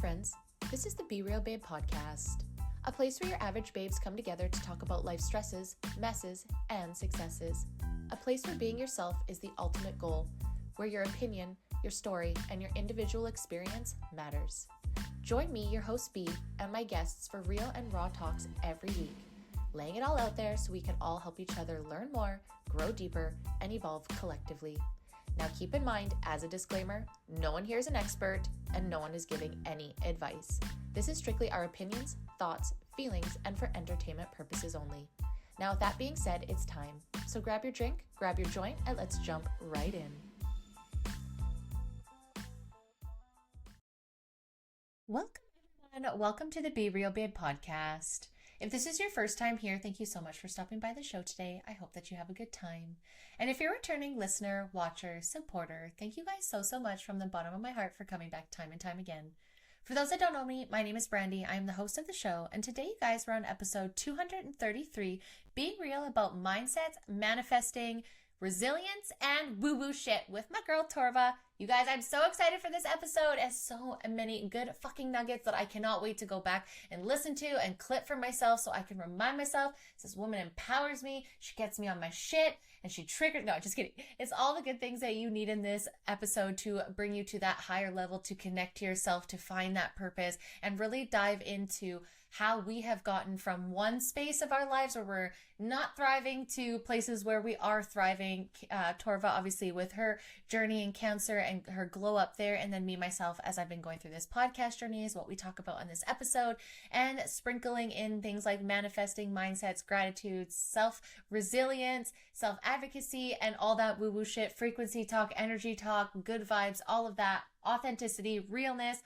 friends. This is the Be Real Babe podcast, a place where your average babes come together to talk about life stresses, messes, and successes. A place where being yourself is the ultimate goal, where your opinion, your story, and your individual experience matters. Join me, your host B, and my guests for real and raw talks every week, laying it all out there so we can all help each other learn more, grow deeper, and evolve collectively. Now keep in mind, as a disclaimer, no one here is an expert and no one is giving any advice. This is strictly our opinions, thoughts, feelings, and for entertainment purposes only. Now with that being said, it's time. So grab your drink, grab your joint, and let's jump right in. Welcome everyone. Welcome to the Be Real Babe podcast. If this is your first time here, thank you so much for stopping by the show today. I hope that you have a good time. And if you're a returning listener, watcher, supporter, thank you guys so much from the bottom of my heart for coming back time and time again. For those that don't know me, my name is Brandy. I am the host of the show. And today, you guys, we're on episode 233, being real about mindsets, manifesting, resilience, and woo-woo shit with my girl, Torva. You guys, I'm so excited for this episode. It has so many good fucking nuggets that I cannot wait to go back and listen to and clip for myself so I can remind myself this woman empowers me. She gets me on my shit and she triggered. No, just kidding. It's all the good things that you need in this episode to bring you to that higher level, to connect to yourself, to find that purpose, and really dive into how we have gotten from one space of our lives where we're not thriving to places where we are thriving. Torva, obviously, with her journey in cancer and her glow up there, and then me, myself, as I've been going through this podcast journey is what we talk about on this episode, and sprinkling in things like manifesting mindsets, gratitude, self-resilience, self-advocacy, and all that woo-woo shit, frequency talk, energy talk, good vibes, all of that, authenticity, realness,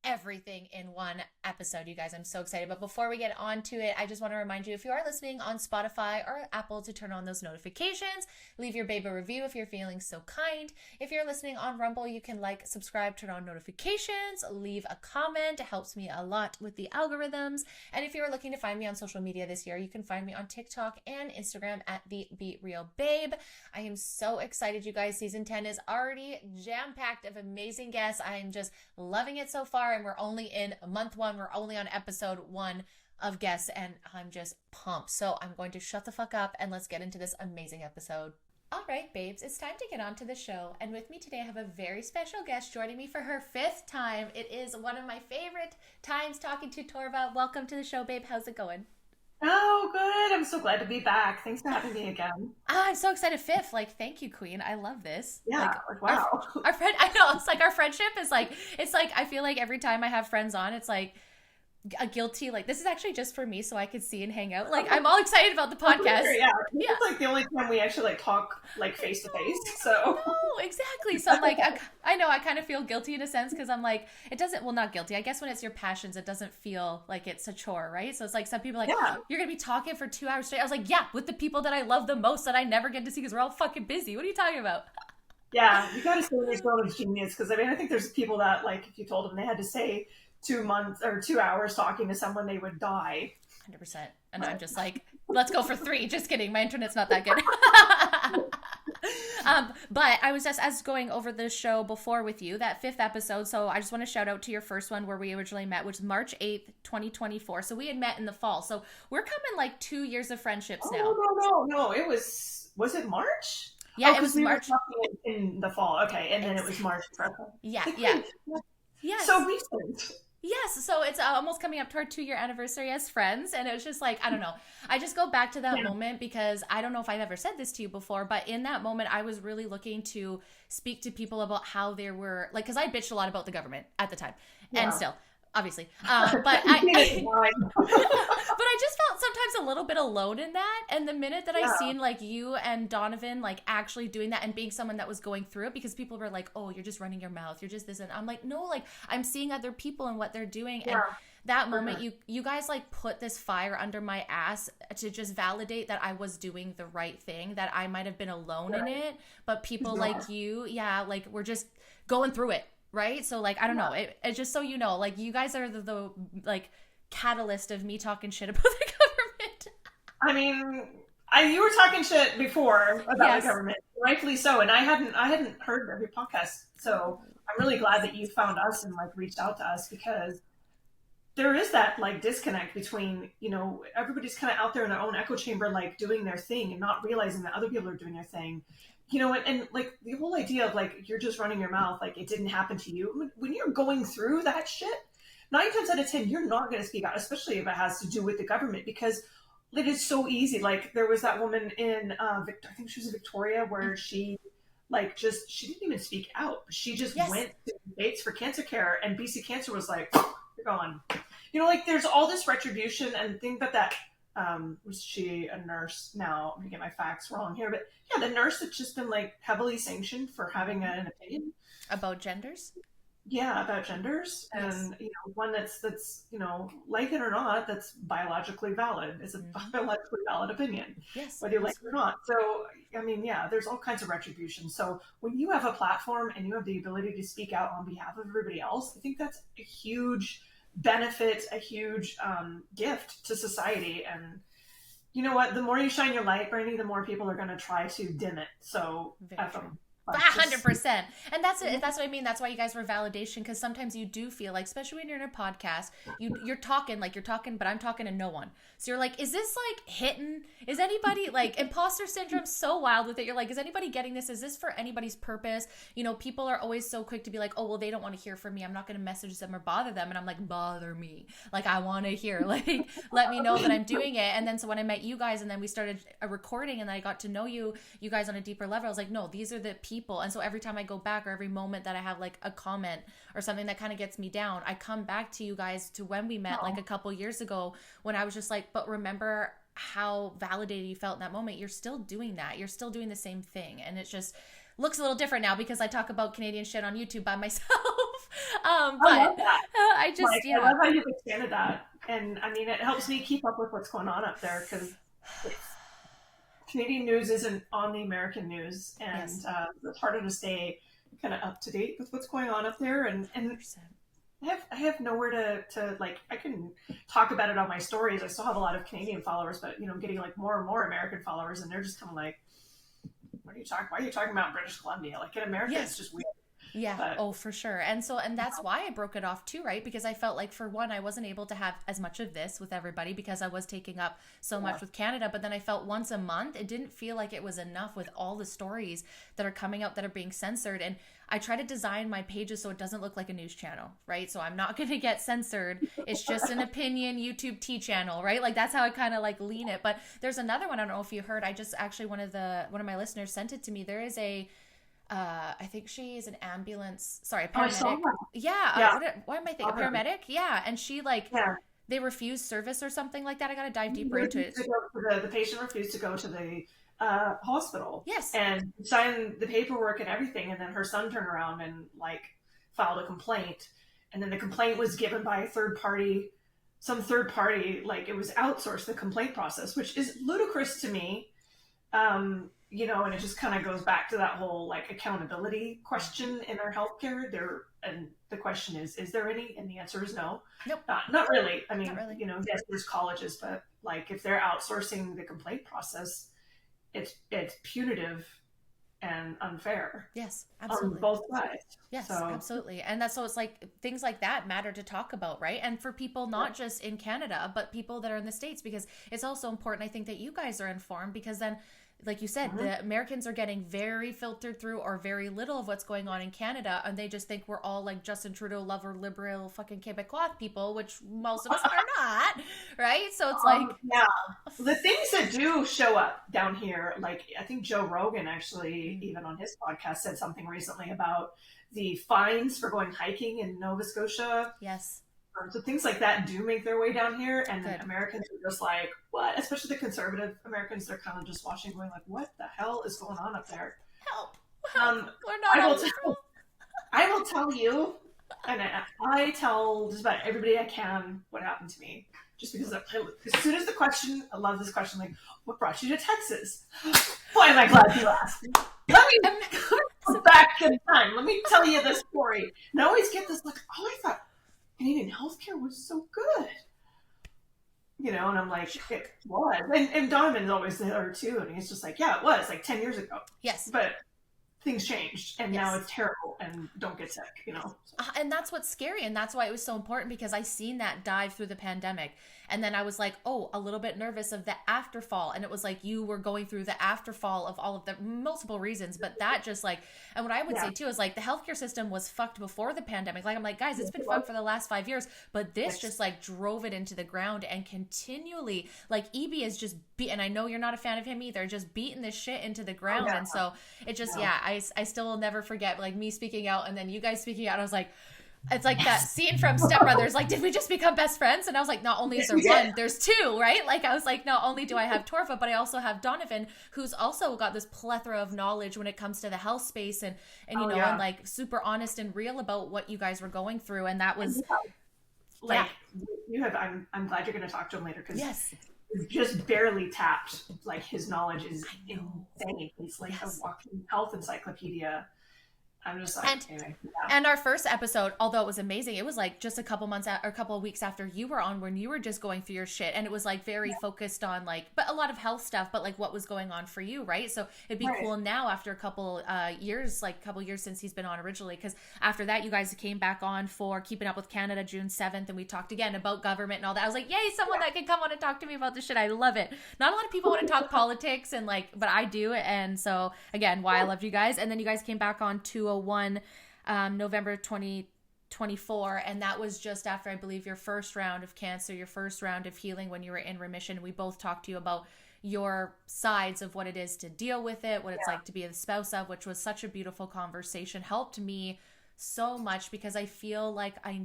everything in one episode, you guys. I'm so excited. But before we get on to it, I just want to remind you, if you are listening on Spotify or Apple, to turn on those notifications. Leave your babe a review if you're feeling so kind. If you're listening on Rumble, you can like, subscribe, turn on notifications, leave a comment. It helps me a lot with the algorithms. And if you're looking to find me on social media this year, you can find me on TikTok and Instagram at the Be Real Babe. I am so excited, you guys. Season 10 is already jam-packed of amazing guests. I am just loving it so far. And we're only in month one. We're only on episode 1 of guests, and I'm just pumped. So I'm going to shut the fuck up and let's get into this amazing episode. All right, babes, it's time to get on to the show. And with me today, I have a very special guest joining me for her 5th time. It is one of my favorite times talking to Torva. Welcome to the show, babe. How's it going? Oh, good. I'm so glad to be back. Thanks for having me again. I'm so excited. 5th. Like, thank you, queen. I love this. Yeah. Wow. Our friend, I know. It's like our friendship is like, it's like, I feel like every time I have friends on, it's like a guilty, like, this is actually just for me so I could see and hang out. Like, I'm all excited about the podcast. Yeah. It's like the only time we actually like talk like face to face. So. No, exactly. So I'm like, I know I kind of feel guilty in a sense because I'm like, it doesn't, well, not guilty. I guess when it's your passions, it doesn't feel like it's a chore, right? So it's like some people are like, you're going to be talking for 2 hours straight. I was like, yeah, with the people that I love the most that I never get to see because we're all fucking busy. What are you talking about? Yeah, you got to say your zone of genius because I mean, I think there's people that like if you told them they had to say 2 months or 2 hours talking to someone, they would die. 100%. And I'm just like, let's go for 3. Just kidding. My internet's not that good. But I was just as going over the show before with you, that 5th episode. So I just want to shout out to your first one where we originally met, which was March 8th, 2024. So we had met in the fall. So we're coming like 2 years of friendships now. No. It was it March? Yeah, it was March. We were talking in the fall. Okay. And then it was March. Yeah. Yes. So recent. Yes, so it's almost coming up to our 2-year anniversary as friends, and it was just like, I don't know. I just go back to that moment because I don't know if I've ever said this to you before, but in that moment, I was really looking to speak to people about how there were, like, because I bitched a lot about the government at the time, and still, obviously, but I just felt sometimes a little bit alone in that. And the minute that I seen like you and Donovan like actually doing that and being someone that was going through it, because people were like, oh, you're just running your mouth, you're just this, and I'm like, no, like I'm seeing other people and what they're doing. And that moment you guys like put this fire under my ass to just validate that I was doing the right thing, that I might have been alone in it, but people like you, like we're just going through it. Right. So like, I don't know. It's just so you know, like you guys are the like catalyst of me talking shit about the government. I mean, You were talking shit before about the Yes. government, rightfully so, and I hadn't heard every podcast, so I'm really glad that you found us and like reached out to us because there is that like disconnect between everybody's kind of out there in their own echo chamber like doing their thing and not realizing that other people are doing their thing, and like the whole idea of like you're just running your mouth like it didn't happen to you when you're going through that shit. 9 times out of 10 you're not going to speak out, especially if it has to do with the government, because it is so easy. Like there was that woman in I think she was in Victoria where she she didn't even speak out. She just Yes. went to debates for cancer care, and BC Cancer was like, "You're gone." Like there's all this retribution and think that was she a nurse? Now I'm gonna get my facts wrong here, but yeah, the nurse that's just been like heavily sanctioned for having an opinion. About genders? Yeah, about genders, Yes. and one that's like it or not, that's biologically valid. It's a Mm-hmm. biologically valid opinion, Yes, whether you like it or absolutely. not. So I mean, yeah, there's all kinds of retribution. So when you have a platform and you have the ability to speak out on behalf of everybody else, I think that's a huge benefit, a huge gift to society. And you know what? The more you shine your light, Brandy, the more people are going to try to dim it. So Very F true. them. A Like hundred just percent. And that's what I mean. That's why you guys were validation, because sometimes you do feel like, especially when you're in a podcast, you're talking, but I'm talking to no one. So you're like, is this like hitting? Is anybody like imposter syndrome so wild with it? You're like, is anybody getting this? Is this for anybody's purpose? People are always so quick to be like, oh well, they don't want to hear from me. I'm not going to message them or bother them. And I'm like, bother me. Like I want to hear. Like let me know that I'm doing it. And then so when I met you guys, and then we started a recording, and then I got to know you guys on a deeper level, I was like, no, these are the people. And so every time I go back, or every moment that I have like a comment or something that kind of gets me down, I come back to you guys, to when we met like a couple years ago, when I was just like, but remember how validated you felt in that moment. You're still doing that. You're still doing the same thing. And it just looks a little different now because I talk about Canadian shit on YouTube by myself. I But love that. I just, Like, I yeah. love how you've expanded that. And I mean, it helps me keep up with what's going on up there because Canadian news isn't on the American news. And Yes. it's harder to stay kind of up to date with what's going on up there. And 100%. I have nowhere to like, I can talk about it on my stories. I still have a lot of Canadian followers, but, I'm getting like more and more American followers. And they're just kind of like, why are you talking about British Columbia? Like in America, it's Yes. just weird. Yeah, But, oh, for sure. And that's why I broke it off too, right? Because I felt like, for one, I wasn't able to have as much of this with everybody because I was taking up so yeah. much with Canada. But then I felt once a month, it didn't feel like it was enough with all the stories that are coming out that are being censored. And I try to design my pages so it doesn't look like a news channel, right? So I'm not going to get censored. It's just an opinion YouTube T channel, right? Like that's how I kind of like lean it. But there's another one, I don't know if you heard. I just actually, one of my listeners sent it to me. There is a I think she is an ambulance, sorry, a Oh, I saw paramedic. that. Yeah, Yeah. why am I thinking a Okay. paramedic? Yeah, and she like, Yeah. they refused service or something like that. I gotta dive They deeper into refused it. to go to the patient refused to go to the hospital Yes. and sign the paperwork and everything, and then her son turned around and like filed a complaint, and then the complaint was given by a third party, some third party, like it was outsourced, the complaint process, which is ludicrous to me. And it just kind of goes back to that whole like accountability question in our healthcare. And the question is there any? And the answer is no. Nope. Not really. I Not mean, really. yes, there's colleges, but like if they're outsourcing the complaint process, it's punitive and unfair Yes, on absolutely. both sides. Yes, So absolutely. And that's, so it's like things like that matter to talk about, right? And for people not just in Canada, but people that are in the States, because it's also important, I think, that you guys are informed, because then, like you said, mhm. the Americans are getting very filtered through, or very little of what's going on in Canada, and they just think we're all like Justin Trudeau lover, liberal, fucking Quebecois people, which most of us are not, right? So it's like, Yeah, the things that do show up down here, like I think Joe Rogan actually, mm, even on his podcast, said something recently about the fines for going hiking in Nova Scotia. yes, So things like that do make their way down here, and then good. Americans are just like, what? Especially the conservative Americans, they're kind of just watching, going like, what the hell is going on up there? Help, help. Um, We're not I on will liberal. I will tell you, and I tell just about everybody I can what happened to me. Just because as soon as the question, I love this question, like, what brought you to Texas? Why am I glad you asked? Let me go back in time. Let me tell you this story. And I always get this, like, oh, I thought Canadian healthcare was so good. And I'm like, it was. And Donovan's always there too. And he's just like, yeah, it was like 10 years ago. Yes. But things changed and now Yes. it's terrible and don't get sick. And that's what's scary. And that's why it was so important, because I seen that dive through the pandemic. And then I was like, oh, a little bit nervous of the afterfall. And it was like you were going through the afterfall of all of the multiple reasons. But that just like, and what I would say too is like the healthcare system was fucked before the pandemic. Like, I'm like, guys, it's been fucked for the last 5 years. But this just like drove it into the ground and continually, like EB is just and I know you're not a fan of him either, just beating this shit into the ground. And so it just, I still will never forget like me speaking out and then you guys speaking out. I was like, it's like that scene from Step Brothers, like, did we just become best friends? And I was like, not only is there one, there's two, right? Like, I was like, not only do I have Torva, but I also have Donovan, who's also got this plethora of knowledge when it comes to the health space and and like super honest and real about what you guys were going through. And that was like, you have, I'm glad you're going to talk to him later because just barely tapped. Like, his knowledge is insane. He's like a walking health encyclopedia. I'm just like, and our first episode, although it was amazing, it was like just a couple months or a couple of weeks after you were on, when you were just going through your shit, and it was like very focused on like, but a lot of health stuff, but like what was going on for you, right? So it'd be cool now after a couple years since he's been on originally, because after that you guys came back on for Keeping Up with Canada June 7th, and we talked again about government and all that. I was like, yay, someone that can come on and talk to me about this shit. I love it. Not a lot of people want to talk politics and like, but I do. And so again, why I loved you guys. And then you guys came back on 201 November 2024, and that was just after, I believe, your first round of cancer, your first round of healing, when you were in remission. We both talked to you about your sides of what it is to deal with it, what it's like to be the spouse of, which was such a beautiful conversation. Helped me so much because I feel like I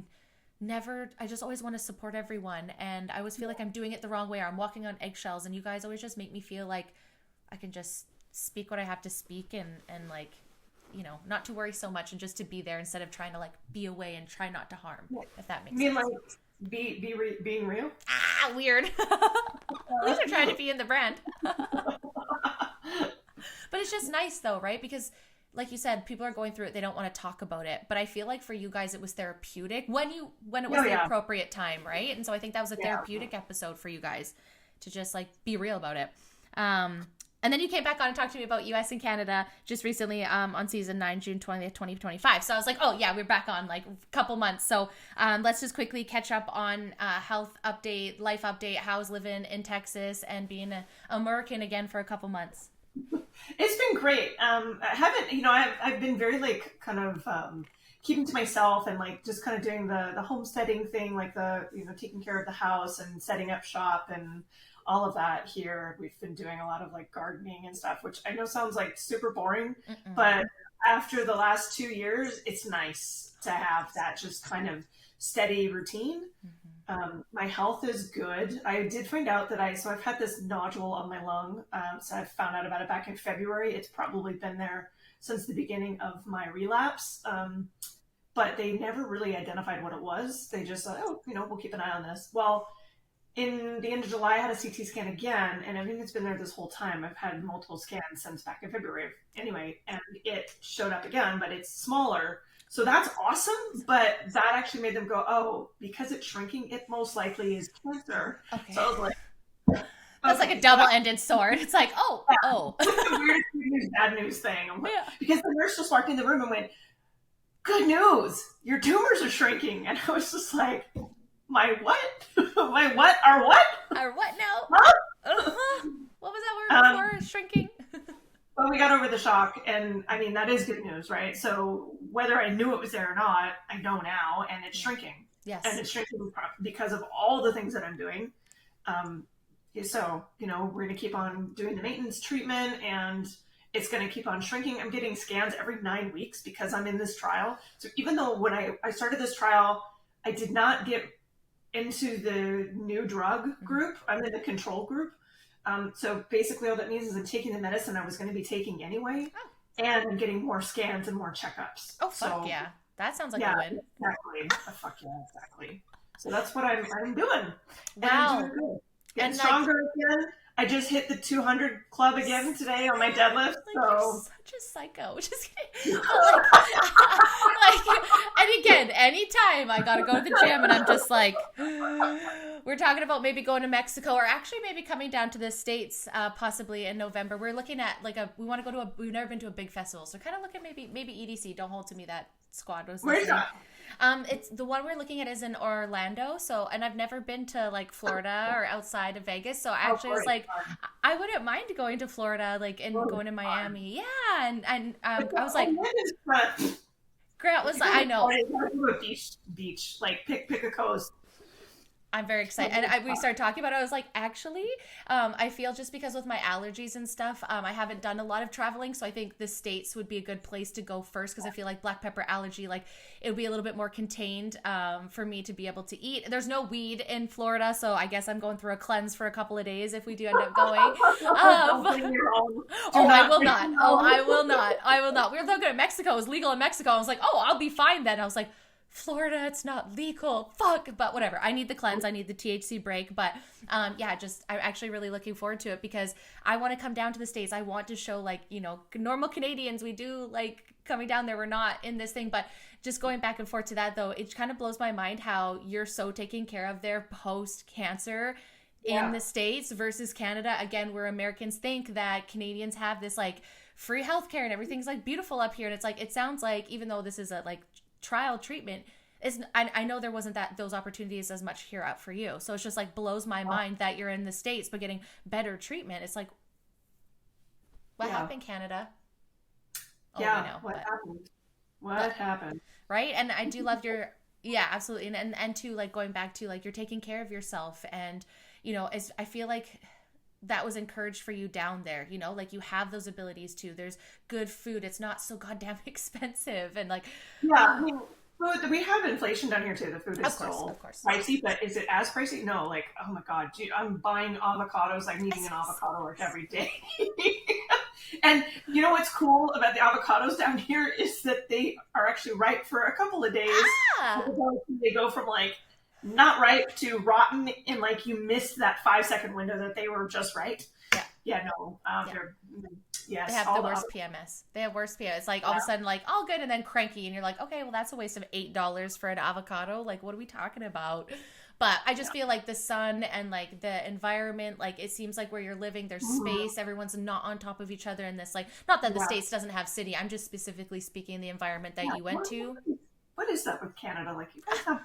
just always want to support everyone, and I always feel like I'm doing it the wrong way, or I'm walking on eggshells, and you guys always just make me feel like I can just speak what I have to speak and like, not to worry so much and just to be there instead of trying to like be away and try not to harm, if that makes sense. Like being real? Weird. At least I'm trying to be in the brand. But it's just nice though, right? Because like you said, people are going through it. They don't want to talk about it. But I feel like for you guys, it was therapeutic when it was the appropriate time, right? And so I think that was a therapeutic episode for you guys to just like be real about it. And then you came back on and talked to me about US and Canada just recently on season 9, June 20th, 2025. So I was like, oh yeah, we're back on like a couple months. So let's just quickly catch up on health update, life update, how's living in Texas and being an American again for a couple months. It's been great. I haven't, I've been very like kind of keeping to myself and like just kind of doing the homesteading thing, like the, taking care of the house and setting up shop and all of that here. We've been doing a lot of like gardening and stuff, which I know sounds like super boring, but after the last 2 years, it's nice to have that just kind of steady routine. My health is good. I did find out that I've had this nodule on my lung. So I found out about it back in February. It's probably been there since the beginning of my relapse. But they never really identified what it was. They just thought, we'll keep an eye on this. Well, in the end of July, I had a CT scan again, and I think it's been there this whole time. I've had multiple scans since back in February anyway, and it showed up again, but it's smaller. So that's awesome, but that actually made them go, oh, because it's shrinking, it most likely is cancer. Okay. So I was like... That's like a double-ended sword. It's like, It's the weirdest news, bad news thing. Because the nurse just walked in the room and went, good news, your tumors are shrinking. And I was just like... My what? My what? Our what? Our what now? Huh? What was that word before? Shrinking? Well, we got over the shock, and I mean, that is good news, right? So whether I knew it was there or not, I know now, and it's shrinking. Yes. And it's shrinking because of all the things that I'm doing. So, we're going to keep on doing the maintenance treatment, and it's going to keep on shrinking. I'm getting scans every 9 weeks because I'm in this trial. So even though when I started this trial, I did not get into the new drug group. I'm in the control group. So basically all that means is I'm taking the medicine I was going to be taking anyway, and I'm getting more scans and more checkups. Oh, fuck yeah. That sounds like a win. Exactly. Fuck yeah, exactly. So that's what I'm doing. Wow. And I'm doing good. Getting stronger again. I just hit the 200 club again today on my deadlift. You're such a psycho. Just kidding. And again, anytime I gotta go to the gym and I'm just like, we're talking about maybe going to Mexico or actually maybe coming down to the States possibly in November. We're looking at like we want to go to we've never been to a big festival. So kind of look at maybe EDC. Don't hold to me, that squad was Where's listening. that? It's the one we're looking at is in Orlando. So, and I've never been to like Florida or outside of Vegas. So actually I was like, I wouldn't mind going to Florida, like, and going to Miami. Yeah. And I was like, Grant was like, I know. Beach, like pick a coast. I'm very excited. And we started talking about it. I was like, actually, I feel just because with my allergies and stuff, I haven't done a lot of traveling. So I think the States would be a good place to go first because I feel like black pepper allergy, like it would be a little bit more contained for me to be able to eat. There's no weed in Florida. So I guess I'm going through a cleanse for a couple of days if we do end up going. Oh, I will not. Oh, I will not. I will not. We were looking at Mexico. It was legal in Mexico. I was like, oh, I'll be fine then. I was like, Florida, it's not legal. Fuck, but whatever. I need the cleanse. I need the THC break. But yeah, just I'm actually really looking forward to it because I want to come down to the States. I want to show like, you know, normal Canadians, we do like coming down there. We're not in this thing, but just going back and forth to that though, it kind of blows my mind how you're so taking care of their post-cancer in the States versus Canada. Again, where Americans think that Canadians have this like free healthcare and everything's like beautiful up here. And it's like, it sounds like even though this is a like trial treatment is I know there wasn't those opportunities as much here out for you, so it's just like blows my mind that you're in the States but getting better treatment. It's like what happened, Canada? What happened, right? And I do love your absolutely. And to like going back to like you're taking care of yourself, and you know, as I feel like that was encouraged for you down there, you know, like you have those abilities too. There's good food. It's not so goddamn expensive. And like, I mean, food, we have inflation down here too. The food is still pricey, but is it as pricey? No, like, oh my God, I'm buying avocados. I'm eating an avocado like every day. And you know what's cool about the avocados down here is that they are actually ripe for a couple of days. They go from like not ripe to rotten, and like you missed that 5-second window that they were just right. They have the worst PMS. They have worse PMS. It's like all of a sudden like all good and then cranky, and you're like, okay, well that's a waste of $8 for an avocado. Like what are we talking about? But I just feel like the sun and like the environment, like it seems like where you're living, there's space. Everyone's not on top of each other in this, like, not that the States doesn't have city. I'm just specifically speaking the environment that you went to. What is that with Canada? Like you guys have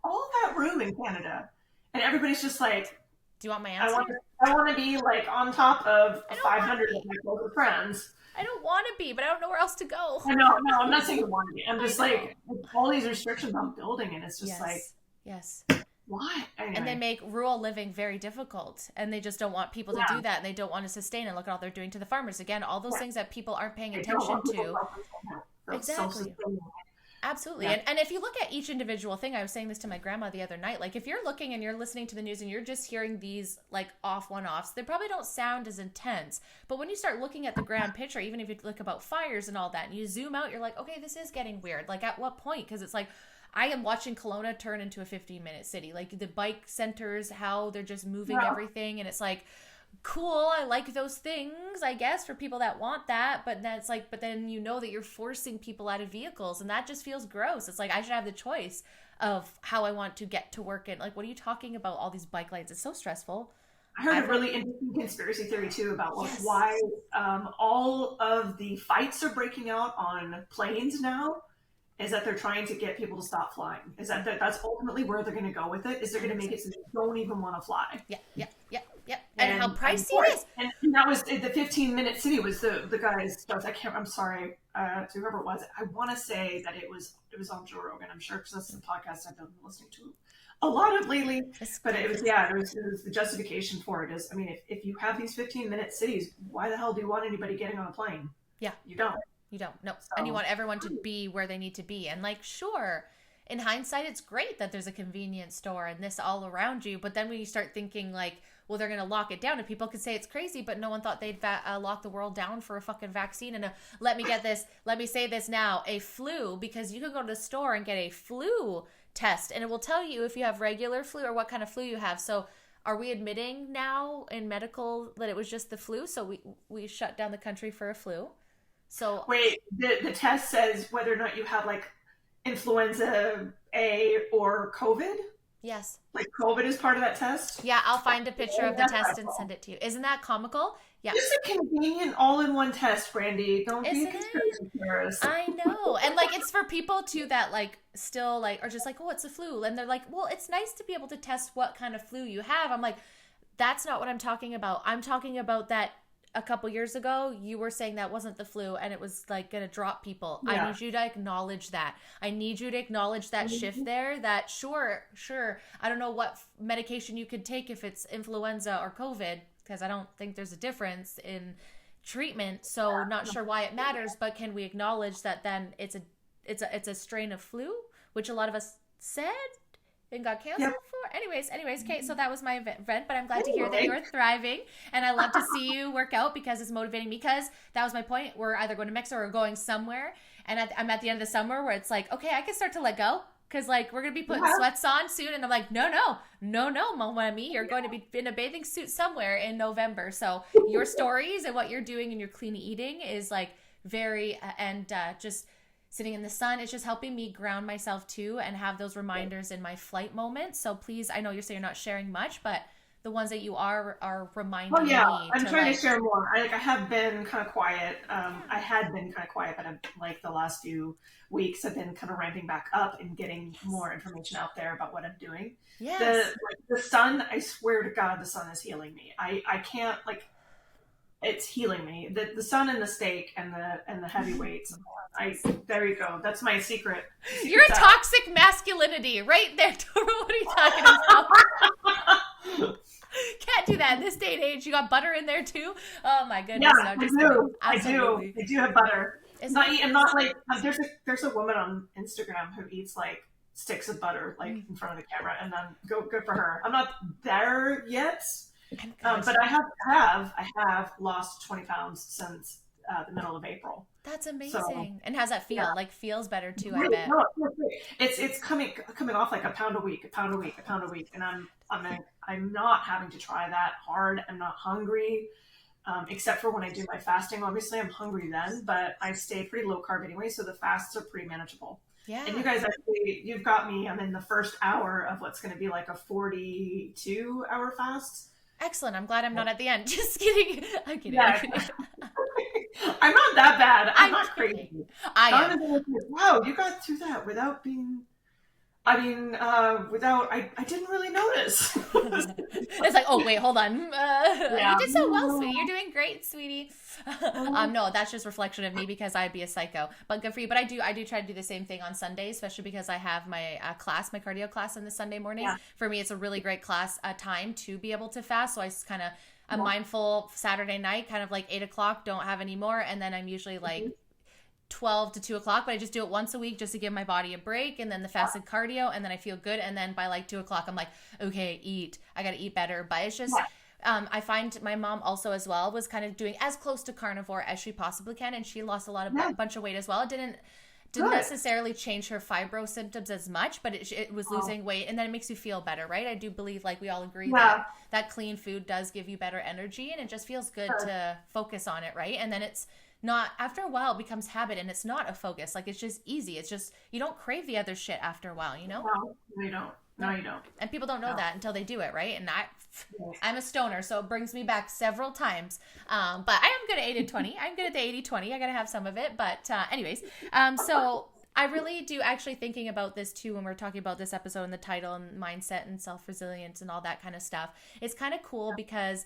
all that room in Canada, and everybody's just like, do you want my answer? I want to be like on top of 500 of my closer friends. I don't want to be, but I don't know where else to go. No, I'm not saying you want to be. I'm just like all these restrictions on building, and it's just why? Anyway. And they make rural living very difficult, and they just don't want people to do that, and they don't want to sustain. And look at all they're doing to the farmers. Again, all those things that people aren't paying attention to. Exactly. Absolutely. And if you look at each individual thing, I was saying this to my grandma the other night, like if you're looking and you're listening to the news and you're just hearing these like one-offs, they probably don't sound as intense. But when you start looking at the grand picture, even if you look about fires and all that, and you zoom out, you're like, okay, this is getting weird. Like at what point? Because it's like, I am watching Kelowna turn into a 15-minute city. Like the bike centers, how they're just moving everything. And it's like, cool, I like those things, I guess, for people that want that. But then it's like, but then you know that you're forcing people out of vehicles, and that just feels gross. It's like, I should have the choice of how I want to get to work. And like, what are you talking about? All these bike lanes. It's so stressful. I heard a really interesting conspiracy theory too about why all of the fights are breaking out on planes now. Is that they're trying to get people to stop flying? Is that's ultimately where they're going to go with it? Is they're going to make it so they don't even want to fly? Yeah. And how pricey it is. And that was the 15-minute city was the guy's. I'm sorry to whoever it was. I want to say that it was on Joe Rogan. I'm sure because that's the podcast I've been listening to a lot of lately. But it was the justification for it is. I mean, if you have these 15-minute cities, why the hell do you want anybody getting on a plane? Yeah, you don't. You don't. No. So, and you want everyone to be where they need to be. And like, sure, in hindsight, it's great that there's a convenience store and this all around you. But then when you start thinking like, well, they're going to lock it down, and people could say it's crazy, but no one thought they'd lock the world down for a fucking vaccine. And let me say this now, a flu, because you could go to the store and get a flu test and it will tell you if you have regular flu or what kind of flu you have. So are we admitting now in medical that it was just the flu? So we shut down the country for a flu? So wait, the test says whether or not you have like influenza A or COVID. Yes. Like COVID is part of that test. Yeah, I'll find a picture of the That's test and send it to you. Isn't that comical? Yeah. just a convenient all-in-one test, Brandy. Don't be a Isn't it? conspiracy theorist. I know. And like it's for people too that like still like are just like, oh, it's a flu. And they're like, well, it's nice to be able to test what kind of flu you have. I'm like, that's not what I'm talking about. I'm talking about that a couple years ago, you were saying that wasn't the flu and it was like going to drop people. I need you to acknowledge that. I need you to acknowledge that shift there that sure, I don't know what medication you could take if it's influenza or COVID because I don't think there's a difference in treatment. So not sure why it matters, but can we acknowledge that then it's a strain of flu, which a lot of us said and got canceled for. Anyways, Kate, so that was my event, but I'm glad to hear that you're thriving, and I love to see you work out because it's motivating me, because that was my point. We're either going to Mexico or going somewhere, and I'm at the end of the summer where it's like, okay, I can start to let go, because like we're going to be putting sweats on soon, and I'm like, no, mon ami, you're going to be in a bathing suit somewhere in November. So your stories and what you're doing and your clean eating is like very, just sitting in the sun, it's just helping me ground myself too and have those reminders in my flight moments. So please, I know you're saying you're not sharing much, but the ones that you are reminding me. I'm trying to share more. I have been kind of quiet. I had been kind of quiet, but I'm, like the last few weeks I've been kind of ramping back up and getting more information out there about what I'm doing. Yes. The sun, I swear to God, the sun is healing me. I can't, like, it's healing me. The sun and the steak and the heavy weights. There you go. That's my secret. You're a toxic masculinity right there, Torva. What are you talking about? Can't do that in this day and age. You got butter in there too. Oh my goodness! Yeah, no, I do. I do have butter. I'm not like there's a woman on Instagram who eats like sticks of butter like in front of the camera, and then good for her. I'm not there yet. But I have lost 20 pounds since the middle of April. That's amazing. So, and how's that feel? Yeah. Like feels better too, I bet. No, it's coming off like a pound a week, and I'm not having to try that hard. I'm not hungry, except for when I do my fasting. Obviously, I'm hungry then, but I stay pretty low carb anyway, so the fasts are pretty manageable. Yeah. And you guys you've got me. I'm in the first hour of what's going to be like a 42-hour fast. Excellent. I'm glad I'm not at the end. Just kidding. I'm kidding. Yeah. I'm not that bad. I'm not kidding. Crazy. I am. Wow, you got through that without being. I didn't really notice. It's like, oh wait, hold on. You did so well, sweetie. You're doing great, sweetie. No, that's just reflection of me because I'd be a psycho. But good for you. But I do try to do the same thing on Sundays, especially because I have my my cardio class on the Sunday morning. Yeah. For me, it's a really great class time to be able to fast. So I kind of I'm mindful Saturday night, kind of like 8:00. Don't have any more, and then I'm usually like 12 to 2 o'clock, but I just do it once a week just to give my body a break, and then the fasted cardio, and then I feel good, and then by like 2 o'clock I'm like, okay, I gotta eat better. But it's just I find my mom also as well was kind of doing as close to carnivore as she possibly can, and she lost a bunch of weight as well. It didn't necessarily change her fibro symptoms as much, but it was losing weight, and then it makes you feel better, right? I do believe, like we all agree, that clean food does give you better energy, and it just feels good to focus on it, right? And then it's not, after a while it becomes habit, and it's not a focus. Like it's just easy. It's just, you don't crave the other shit after a while, you know? No, you don't. And people don't know that until they do it, right? And I'm a stoner, so it brings me back several times. But I am good at 80-20. I'm good at the 80-20. I gotta have some of it. But anyways, so I really do actually thinking about this too when we're talking about this episode and the title and mindset and self-resilience and all that kind of stuff. It's kind of cool because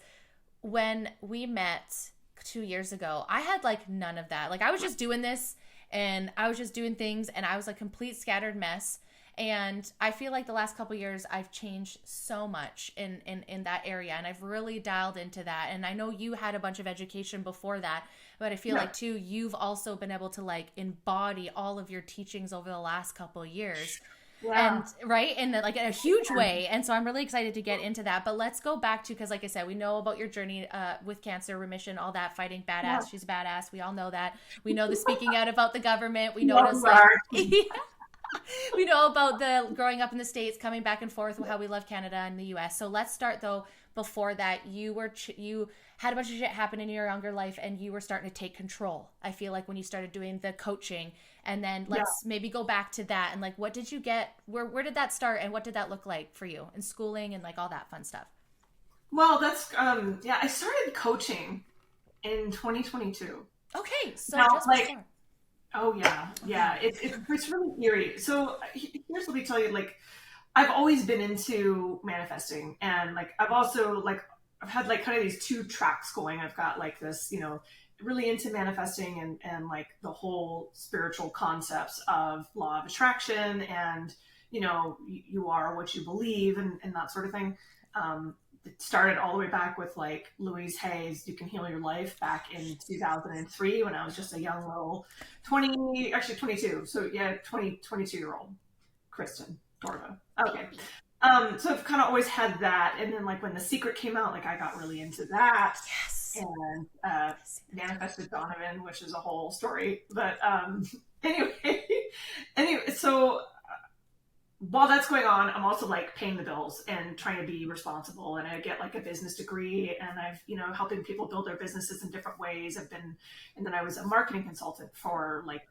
when we met 2 years ago, I had like none of that. Like I was just doing this and I was just doing things and I was a complete scattered mess. And I feel like the last couple of years I've changed so much in that area, and I've really dialed into that. And I know you had a bunch of education before that, but I feel like too you've also been able to like embody all of your teachings over the last couple of years. And in like in a huge way. And so I'm really excited to get into that. But let's go back to, because like I said, we know about your journey with cancer remission, all that, fighting badass. She's badass. We all know that. We know the speaking out about the government. We know we know about the growing up in the States, coming back and forth, how we love Canada and the US. So let's start though before that you had a bunch of shit happen in your younger life and you were starting to take control. I feel like when you started doing the coaching, and then let's maybe go back to that, and like, what did you get? Where did that start, and what did that look like for you in schooling and like all that fun stuff? Well, that's I started coaching in 2022. Okay, so Now, just like, before. oh yeah, yeah, it's really eerie. So here's what we tell you. Like, I've always been into manifesting, and like I've had like kind of these two tracks going. I've got like this, really into manifesting and like the whole spiritual concepts of law of attraction and you are what you believe and that sort of thing. It started all the way back with like Louise Hay's "You Can Heal Your Life" back in 2003 when I was just a young little 22. So yeah, 22-year-old Kristen Torva. Okay. So I've kind of always had that. And then like when The Secret came out, like I got really into that. Yes. And manifested Donovan, which is a whole story. But anyway, so while that's going on, I'm also like paying the bills and trying to be responsible. And I get like a business degree, and I've helping people build their businesses in different ways. And then I was a marketing consultant for like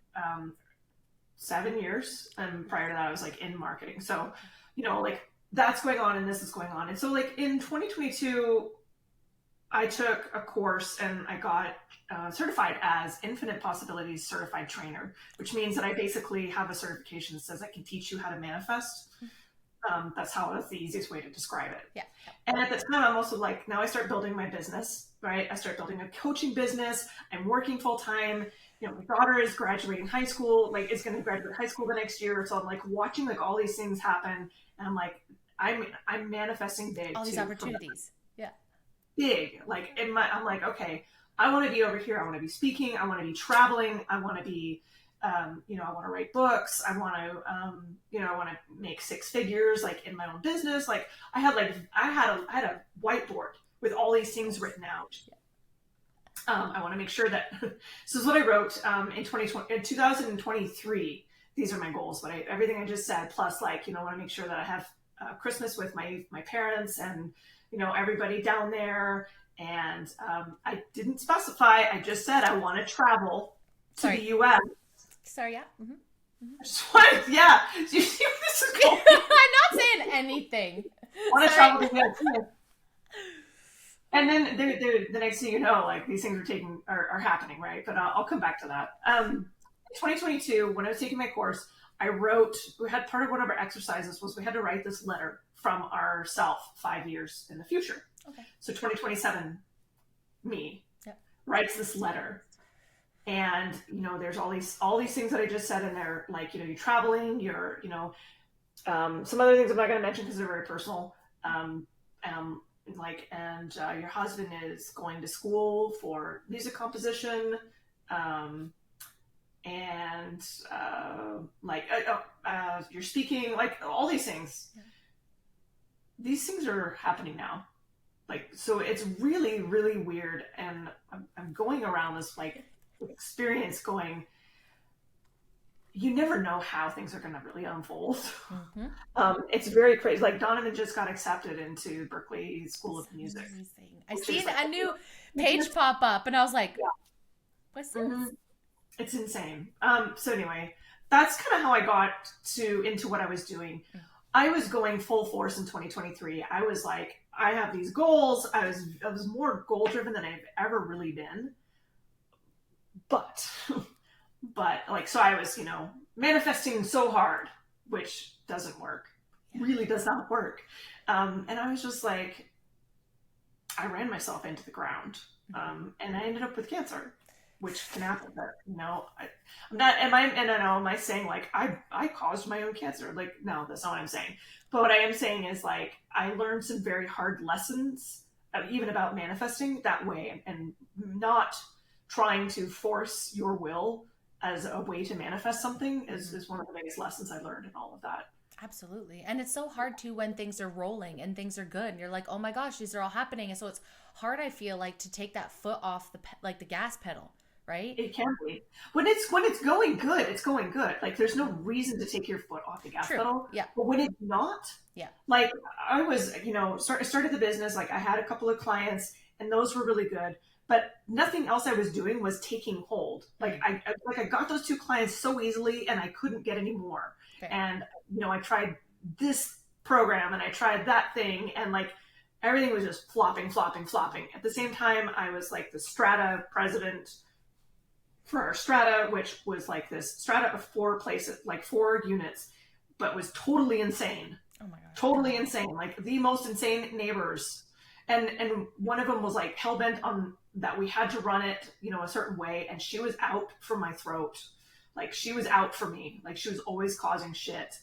7 years, and prior to that, I was like in marketing. So like that's going on, and this is going on. And so like in 2022, I took a course and I got certified as Infinite Possibilities Certified Trainer, which means that I basically have a certification that says I can teach you how to manifest. That's the easiest way to describe it. Yeah. And at the time, I'm also like, now I start building my business, right? I start building a coaching business. I'm working full time. My daughter is graduating high school, like is going to graduate high school the next year. So I'm like watching like all these things happen. And I'm like, I'm manifesting big. All these opportunities. Yeah. Big. Like I'm like, okay, I want to be over here. I want to be speaking. I want to be traveling. I want to be, I want to write books. I want to make six figures, like in my own business. Like I had a whiteboard with all these things written out. I want to make sure that this is what I wrote in 2023. These are my goals, but everything I just said, plus like, I want to make sure that I have Christmas with my parents and, everybody down there. And I didn't specify. I just said I want to travel to the U.S. Sorry, yeah. Mm-hmm. Mm-hmm. I just want, yeah. You see where this is going? I'm not saying anything. I want to travel to the U.S. And then the next thing you know, like these things are happening, right? But I'll come back to that. 2022, when I was taking my course, we had part of one of our exercises was we had to write this letter from ourself 5 years in the future. Okay. So 2027, me writes this letter. And, there's all these things that I just said in there, like, you're traveling, you're, some other things I'm not going to mention because they're very personal. Your husband is going to school for music composition, you're speaking, like all these things. Yeah. These things are happening now. Like, so it's really, really weird. And I'm going around this like experience going, you never know how things are going to really unfold. Mm-hmm. It's very crazy. Like Donovan just got accepted into Berklee School of Music. Amazing. I seen a new page pop up and I was like, what's this? Mm-hmm. It's insane. So anyway, that's kind of how I got into what I was doing. Mm-hmm. I was going full force in 2023. I was like, I have these goals. I was more goal driven than I've ever really been. But like, so I was, manifesting so hard, which doesn't work, really does not work. And I was just like, I ran myself into the ground. And I ended up with cancer, which can happen. But, am I saying like, I caused my own cancer? Like, no, that's not what I'm saying. But what I am saying is like, I learned some very hard lessons, even about manifesting that way and not trying to force your will as a way to manifest something is one of the biggest lessons I learned in all of that. Absolutely. And it's so hard too when things are rolling and things are good and you're like, oh my gosh, these are all happening. And so it's hard, I feel like, to take that foot off the gas pedal, right? It can be. When it's going good, it's going good. Like there's no reason to take your foot off the gas True. pedal. Yeah. But when it's not, Yeah. like I was, started the business, like I had a couple of clients and those were really good. But nothing else I was doing was taking hold. Like I got those two clients so easily and I couldn't get any more. Fair. And I tried this program and I tried that thing and like everything was just flopping, flopping, flopping. At the same time, I was like the strata president for our strata, which was like this strata of 4 places, like 4 units, but was totally insane. Oh my god. Totally insane. Like the most insane neighbors. And one of them was like hell bent on that we had to run it, a certain way. And she was out for my throat. Like she was out for me. Like she was always causing shit.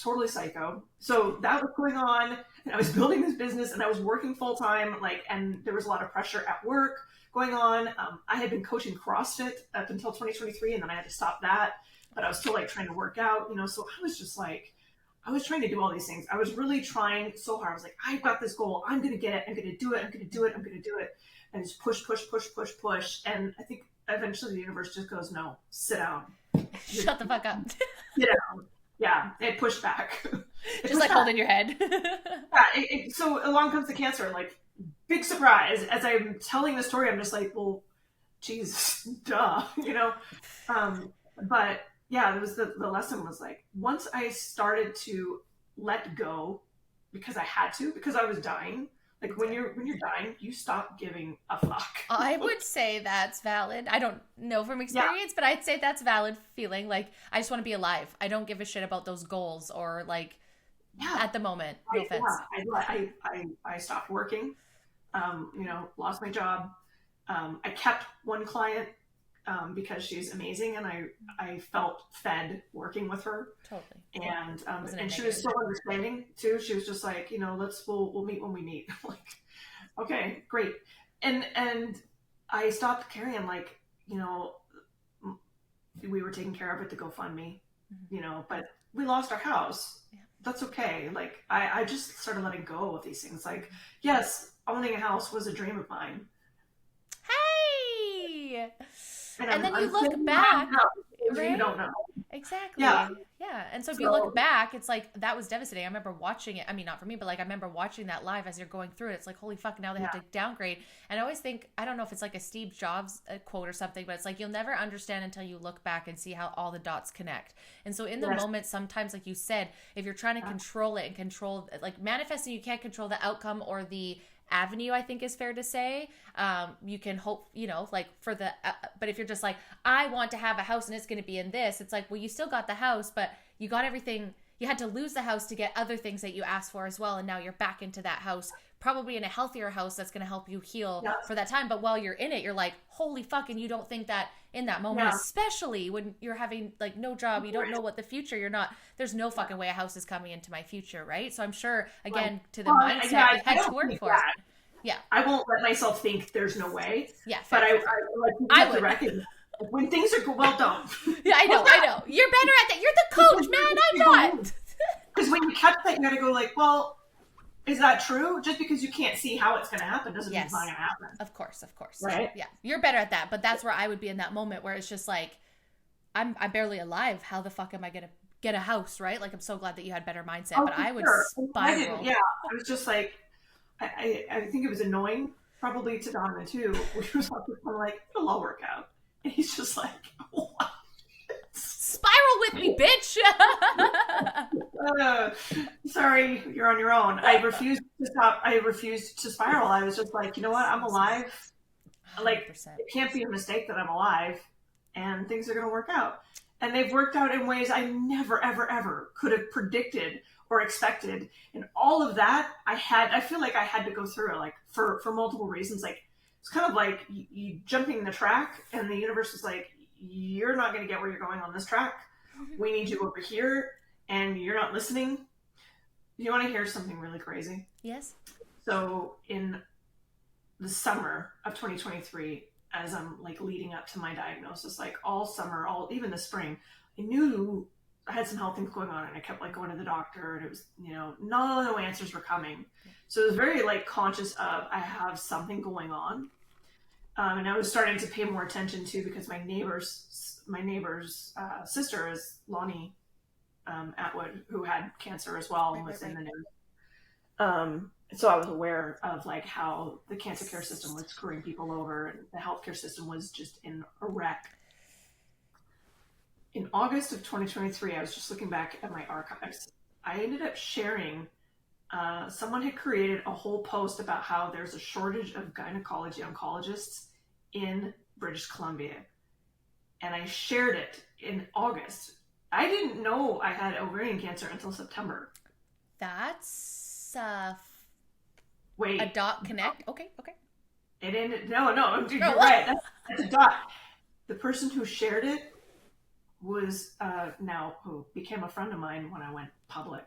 Totally psycho. So that was going on, and I was building this business, and I was working full time. And there was a lot of pressure at work going on. I had been coaching CrossFit up until 2023, and then I had to stop that. But I was still like trying to work out, So I was just like, I was trying to do all these things. I was really trying so hard. I was like, I've got this goal. I'm gonna get it. I'm gonna do it. I'm gonna do it. I'm gonna do it. And just push, push, push, push, push. And I think eventually the universe just goes, no, sit down. Shut the fuck up. Sit down. Yeah, it pushed back. Just like holding your head. Yeah, so along comes the cancer. Like, big surprise. As I'm telling the story, I'm just like, well, Jesus, duh, But yeah, it was the lesson was like, once I started to let go because I had to, because I was dying. Like when you're dying, you stop giving a fuck. I would say that's valid. I don't know from experience, but I'd say that's valid feeling. Like I just want to be alive. I don't give a shit about those goals or like at the moment. No offense. I stopped working. Lost my job. I kept one client because she's amazing, and I felt fed working with her. Totally. And she was so understanding too. She was just like, we'll meet when we meet. Like, okay, great. And I stopped carrying like, we were taking care of it to GoFundMe, but we lost our house. Yeah. That's okay. Like I just started letting go of these things. Like, yes, owning a house was a dream of mine. Hey. And then you look back, right? You don't know. Exactly. Yeah. And so if you look back, it's like, that was devastating. I remember watching it. I mean, not for me, but like, I remember watching that live as you're going through it. It's like, holy fuck, now they have to downgrade. And I always think, I don't know if it's like a Steve Jobs quote or something, but it's like, you'll never understand until you look back and see how all the dots connect. And so in the moment, sometimes, like you said, if you're trying to control it and control, like manifesting, you can't control the outcome or the avenue, I think is fair to say. You can hope, like for the, but if you're just like, I want to have a house and it's going to be in this, it's like, well, you still got the house, but you got everything. You had to lose the house to get other things that you asked for as well. And now you're back into that house, probably in a healthier house that's going to help you heal for that time. But while you're in it, you're like, holy fuck. And you don't think that in that moment, especially when you're having like no job, you don't know what the future, there's no fucking way a house is coming into my future. Right. So I'm sure, again, to the mindset, you had to work for it. Yeah. I won't let myself think there's no way. Yeah. But I would reckon when things are good, well, don't. Yeah, I know. You're better at that. You're the coach, man. I'm not. Because when you catch that, you got to go like, well, is that true? Just because you can't see how it's going to happen doesn't mean it's not going to happen. Of course. Right? Yeah. You're better at that. But that's where I would be in that moment where it's just like, I'm barely alive. How the fuck am I going to get a house, right? Like, I'm so glad that you had better mindset. But I would spiral. I was just like, I think it was annoying, probably to Donovan too, which was like, it'll all work out. And he's just like, what? Spiral with me, bitch. Sorry, you're on your own. I refused to stop. I refused to spiral. I was just like, you know what? I'm alive. 100%. Like, it can't be a mistake that I'm alive, and things are going to work out. And they've worked out in ways I never, ever, ever could have predicted or expected. And all of that, I feel like I had to go through it, like for multiple reasons. Like, it's kind of like you jumping the track, and the universe is like, you're not going to get where you're going on this track. We need you over here, and you're not listening. You want to hear something really crazy? Yes. So in the summer of 2023, as I'm like leading up to my diagnosis, like all summer, even the spring, I knew I had some health things going on, and I kept like going to the doctor, and it was, no answers were coming. So I was very like conscious of, I have something going on. And I was starting to pay more attention to because my neighbor's sister is Lonnie Atwood, who had cancer as well and was in the news. So I was aware of like how the cancer care system was screwing people over and the healthcare system was just in a wreck. In August of 2023, I was just looking back at my archives. I ended up sharing, someone had created a whole post about how there's a shortage of gynecology oncologists in British Columbia. And I shared it in August. I didn't know I had ovarian cancer until September. That's Wait. a dot connect. Okay. It ended. No, dude, you're right. That's a dot. The person who shared it was now who became a friend of mine when I went public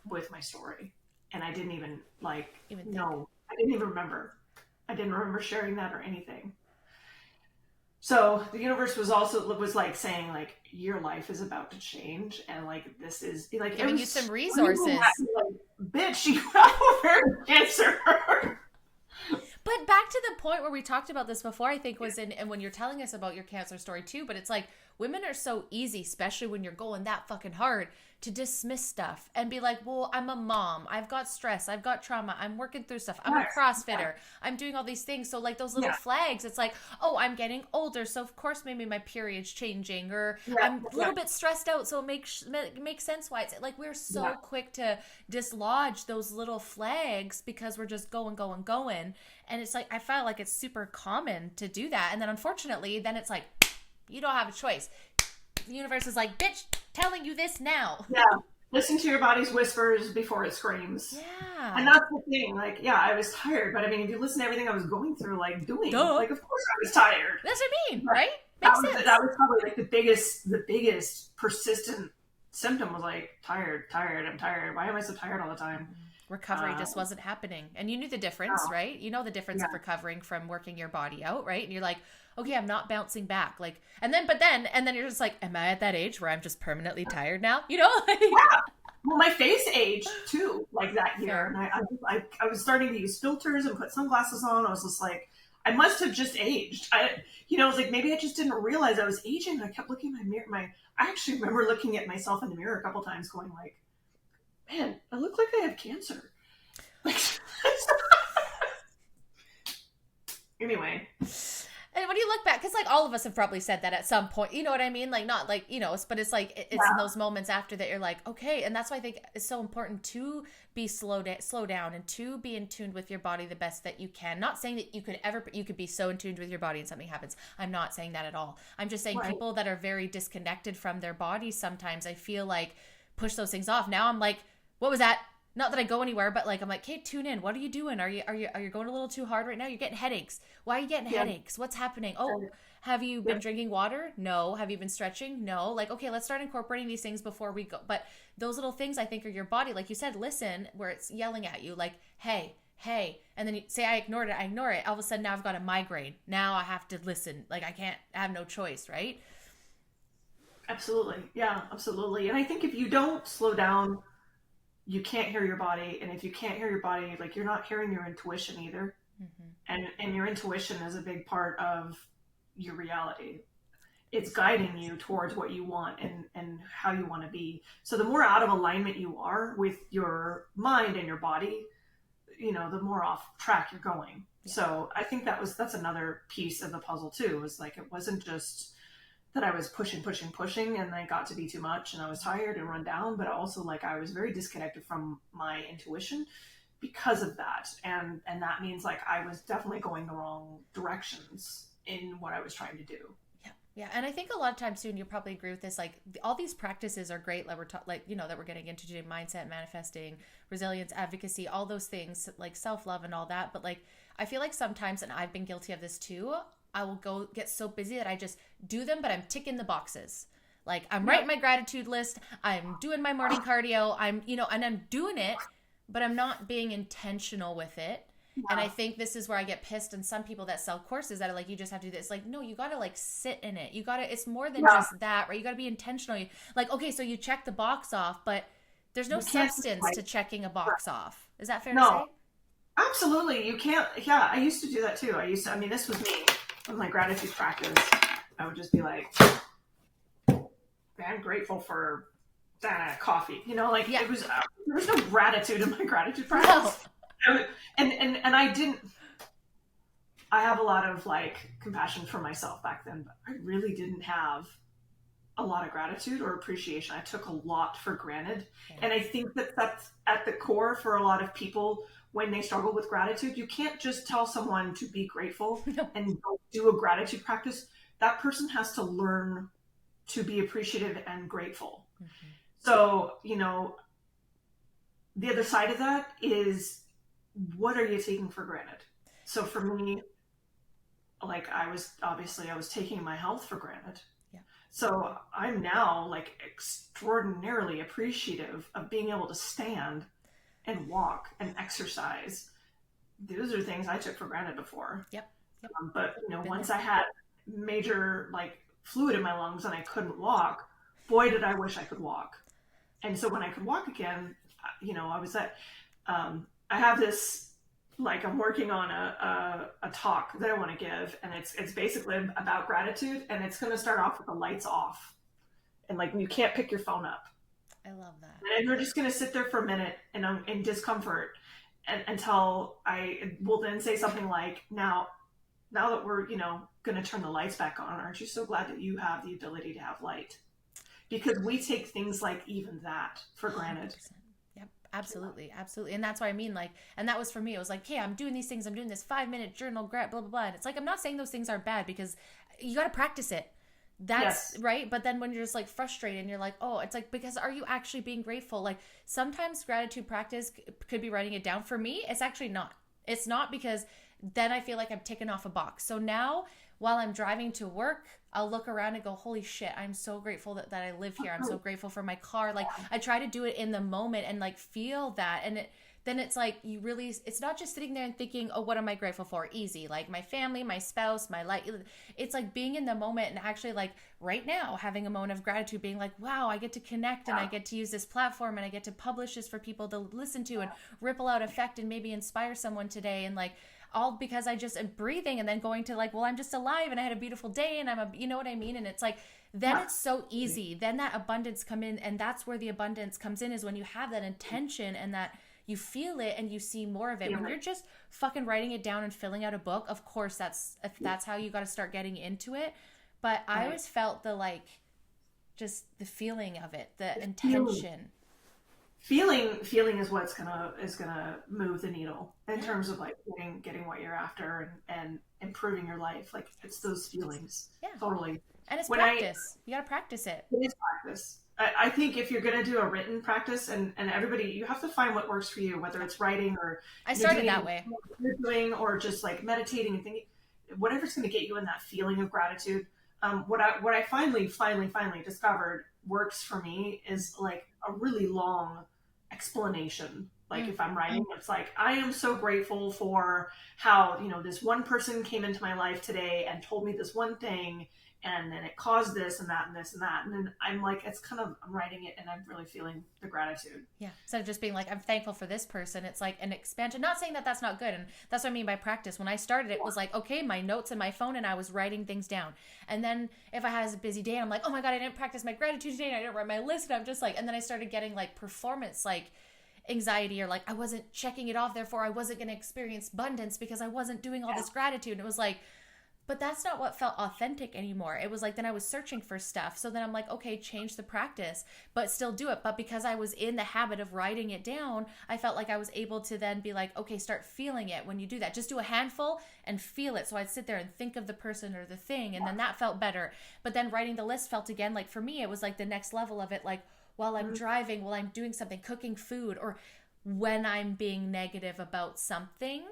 with my story, and I didn't even I didn't even remember. I didn't remember sharing that or anything. So the universe was like saying like your life is about to change, and like this is like giving you some resources. Like, bitch, you got ovarian cancer. But back to the point where we talked about this before, I think was and when you're telling us about your cancer story too, but it's like women are so easy, especially when you're going that fucking hard, to dismiss stuff and be like, well, I'm a mom. I've got stress. I've got trauma. I'm working through stuff. I'm a CrossFitter. I'm doing all these things. So like those little flags, it's like, oh, I'm getting older. So of course maybe my period's changing or I'm a little bit stressed out. So it makes sense why it's like we're so quick to dislodge those little flags because we're just going. And it's like, I felt like it's super common to do that. And then unfortunately, then it's like, you don't have a choice. The universe is like, bitch, telling you this now. Yeah. Listen to your body's whispers before it screams. Yeah. And that's the thing. Like, yeah, I was tired, but I mean, if you listen to everything I was going through, like doing, like, of course I was tired. That's what I mean, right? That was probably like the biggest persistent symptom was like, tired, I'm tired. Why am I so tired all the time? Recovery just wasn't happening. And you knew the difference, right? You know the difference of recovering from working your body out, right? And you're like, okay, I'm not bouncing back. Like, and then you're just like, am I at that age where I'm just permanently tired now? You know? Yeah. Well, my face aged too, like that year. And I was starting to use filters and put sunglasses on. I was just like, I must have just aged. I was like, maybe I just didn't realize I was aging. I kept looking in my mirror. I actually remember looking at myself in the mirror a couple times going like, man, I look like I have cancer. Anyway. And when you look back, because like all of us have probably said that at some point, you know what I mean? Like not like, but it's like, it's in those moments after that you're like, okay. And that's why I think it's so important to be slow down and to be in tune with your body the best that you can. Not saying that you could be so in tune with your body and something happens. I'm not saying that at all. I'm just saying people that are very disconnected from their bodies sometimes I feel like push those things off. Now I'm like, what was that? Not that I go anywhere, but like I'm like, Kate, tune in. What are you doing? Are you going a little too hard right now? You're getting headaches. Why are you getting headaches? What's happening? Oh, have you been drinking water? No. Have you been stretching? No. Like, okay, let's start incorporating these things before we go. But those little things I think are your body, like you said, listen, where it's yelling at you, like, hey, and then you say I ignore it. All of a sudden now I've got a migraine. Now I have to listen. Like I have no choice, right? Absolutely. Yeah, absolutely. And I think if you don't slow down, you can't hear your body. And if you can't hear your body, like you're not hearing your intuition either. Mm-hmm. And your intuition is a big part of your reality. It's guiding you towards what you want and how you want to be. So the more out of alignment you are with your mind and your body, the more off track you're going. Yeah. So I think that's another piece of the puzzle too, is like, it wasn't just that I was pushing and I got to be too much and I was tired and run down, but also like I was very disconnected from my intuition because of that. And that means like I was definitely going the wrong directions in what I was trying to do. Yeah. And I think a lot of times too, and you'll probably agree with this, like all these practices are great. Like that we're getting into today, mindset, manifesting, resilience, advocacy, all those things like self-love and all that. But like, I feel like sometimes, and I've been guilty of this too, I will go get so busy that I just do them, but I'm ticking the boxes. Like I'm writing my gratitude list. I'm doing my morning cardio. And I'm doing it, but I'm not being intentional with it. Yeah. And I think this is where I get pissed. And some people that sell courses that are like, you just have to do this. Like, no, you got to like sit in it. It's more than just that, right? You got to be intentional. Like, okay, so you check the box off, but there's no substance to checking a box off. Is that fair to say? Absolutely. You can't. Yeah, I used to do that too. I mean, this was me with my gratitude practice. I would just be like, I'm grateful for that coffee. Like Yeah. there was no gratitude in my gratitude No. practice. And I didn't, I have a lot of like compassion for myself back then, but I really didn't have a lot of gratitude or appreciation. I took a lot for granted. Yeah. And I think that that's at the core for a lot of people when they struggle with gratitude. You can't just tell someone to be grateful No. and do a gratitude practice. That person has to learn to be appreciative and grateful. Mm-hmm. So, the other side of that is, what are you taking for granted? So for me, like I was taking my health for granted. Yeah. So I'm now like extraordinarily appreciative of being able to stand and walk and exercise. Those are things I took for granted before. Yep. Yep. But Been once there. I had major like fluid in my lungs and I couldn't walk, boy, did I wish I could walk. And so when I could walk again, I was at, I have this, like I'm working on a talk that I want to give, and it's basically about gratitude, and it's going to start off with the lights off, and like you can't pick your phone up, I love that. and we're just going to sit there for a minute and in discomfort, and until I will then say something like, now that we're going to turn the lights back on, aren't you so glad that you have the ability to have light? Because we take things like even that for granted. 100%. Yep. Absolutely. Absolutely. And that's what I mean. Like, and that was for me. It was like, hey, I'm doing these things. I'm doing this 5 minute journal, blah, blah, blah. And it's like, I'm not saying those things are bad because you got to practice it. That's Yes. right. But then when you're just like frustrated and you're like, oh, it's like, because are you actually being grateful? Like sometimes gratitude practice could be writing it down. For me, it's actually not. It's not because then I feel like I'm ticking off a box. So now while I'm driving to work, I'll look around and go, holy shit, I'm so grateful that I live here. I'm so grateful for my car. Like I try to do it in the moment and like feel that. And then it's like you really, it's not just sitting there and thinking, oh, what am I grateful for? Easy. Like my family, my spouse, my life. It's like being in the moment and actually like right now having a moment of gratitude, being like, wow, I get to connect and I get to use this platform and I get to publish this for people to listen to and ripple out effect and maybe inspire someone today. And like, all because I just am breathing and then going to like, well, I'm just alive and I had a beautiful day and you know what I mean? And it's like, then it's so easy. Then that abundance come in, and that's where the abundance comes in, is when you have that intention and that you feel it and you see more of it. When you're just fucking writing it down and filling out a book, of course that's how you got to start getting into it. But I always felt the like, just the feeling of it, the intention. Feeling is what's gonna move the needle in Yeah. terms of like getting what you're after and improving your life. Like it's those feelings. Yeah. Totally. And it's When I practice. You got to practice it. It is practice. I think if you're gonna do a written practice, and everybody, you have to find what works for you, whether it's writing or I doing started it that way. you're doing, or just like meditating and thinking, whatever's gonna get you in that feeling of gratitude. What I finally discovered works for me is like a really long explanation. Like Mm. if I'm writing, it's like, I am so grateful for how, this one person came into my life today and told me this one thing, and then it caused this and that and this and that. And then I'm like, it's kind of, I'm writing it and I'm really feeling the gratitude. Yeah. Instead of just being like, I'm thankful for this person, it's like an expansion. Not saying that that's not good. And that's what I mean by practice. When I started, it was like, okay, my notes and my phone, and I was writing things down. And then if I had a busy day, I'm like, oh my God, I didn't practice my gratitude today. And I didn't write my list. And I'm just like, and then I started getting like performance, like anxiety, or like I wasn't checking it off. Therefore, I wasn't going to experience abundance because I wasn't doing all this gratitude. And it was like, but that's not what felt authentic anymore. It was like then I was searching for stuff. So then I'm like, okay, change the practice, but still do it. But because I was in the habit of writing it down, I felt like I was able to then be like, okay, start feeling it when you do that. Just do a handful and feel it. So I'd sit there and think of the person or the thing, and then that felt better. But then writing the list felt again like, for me, it was like the next level of it, like while I'm driving, while I'm doing something, cooking food, or when I'm being negative about something,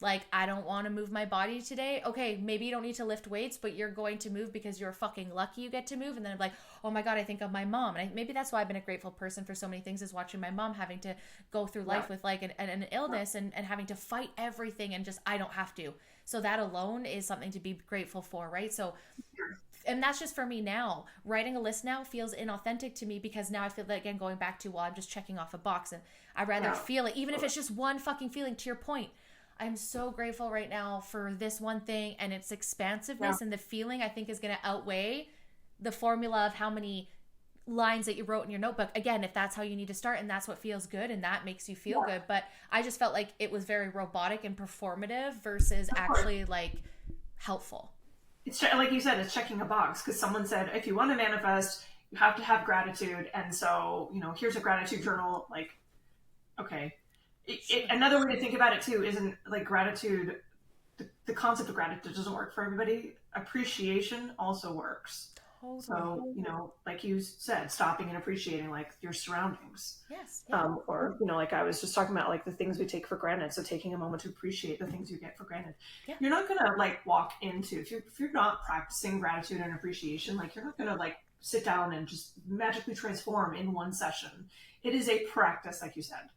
like I don't want to move my body today. Okay, maybe you don't need to lift weights, but you're going to move because you're fucking lucky you get to move. And then I'm like, oh my God, I think of my mom. And maybe that's why I've been a grateful person for so many things, is watching my mom having to go through life with like an illness, and having to fight everything, and just I don't have to. So that alone is something to be grateful for, right? So and that's just for me now. Writing a list now feels inauthentic to me because now I feel like, again, going back to, well, I'm just checking off a box, and I'd rather feel it, even if it's just one fucking feeling. To your point, I'm so grateful right now for this one thing and its expansiveness, and the feeling I think is going to outweigh the formula of how many lines that you wrote in your notebook. Again, if that's how you need to start and that's what feels good and that makes you feel good. But I just felt like it was very robotic and performative versus actually like helpful. It's like you said, it's checking a box, because someone said, if you want to manifest, you have to have gratitude. And so, here's a gratitude journal. Like, okay. Another way to think about it too isn't like gratitude. The concept of gratitude doesn't work for everybody. Appreciation also works. Totally. So, like you said, stopping and appreciating like your surroundings. Yes. Or, like I was just talking about, like the things we take for granted. So taking a moment to appreciate the things you get for granted. Yeah. You're not going to like walk into, if you're not practicing gratitude and appreciation, like you're not going to like sit down and just magically transform in one session. It is a practice, like you said.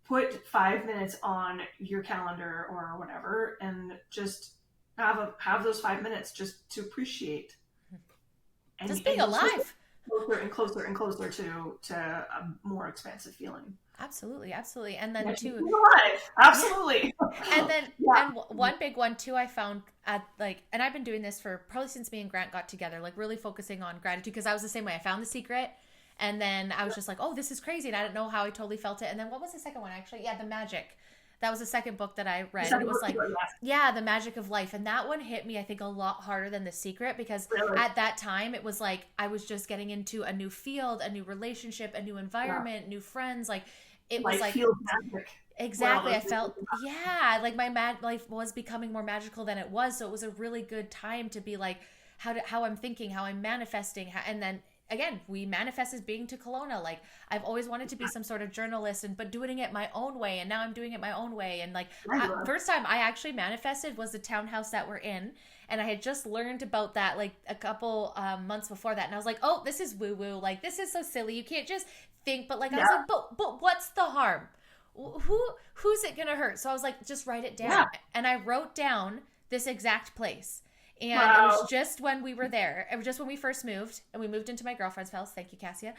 Put 5 minutes on your calendar or whatever, and just have those 5 minutes just to appreciate. And just being alive. Closer and closer and closer to a more expansive feeling. Absolutely. And then absolutely. And then and one big one too, I found at like, and I've been doing this for probably since me and Grant got together, like really focusing on gratitude, because I was the same way. I found The Secret, and then I was just like, oh, this is crazy, and I didn't know how I totally felt it. And then what was the second one actually? Yeah, The Magic. That was the second book that I read. It was like, The Magic of Life. And that one hit me, I think, a lot harder than The Secret, because at that time it was like I was just getting into a new field, a new relationship, a new environment, new friends. Like it was like magic. Exactly. I felt, like my life was becoming more magical than it was. So it was a really good time to be like, how I'm thinking, how I'm manifesting. And then again, we manifest as being to Kelowna. Like I've always wanted to be some sort of journalist, but doing it my own way. And now I'm doing it my own way. And like first time I actually manifested was the townhouse that we're in. And I had just learned about that like a couple months before that. And I was like, oh, this is woo woo. Like this is so silly. You can't just think, but like, I was like, but what's the harm? Who's it gonna hurt? So I was like, just write it down. And I wrote down this exact place. And it was just when we were there. It was just when we first moved, and we moved into my girlfriend's house. Thank you, Cassia.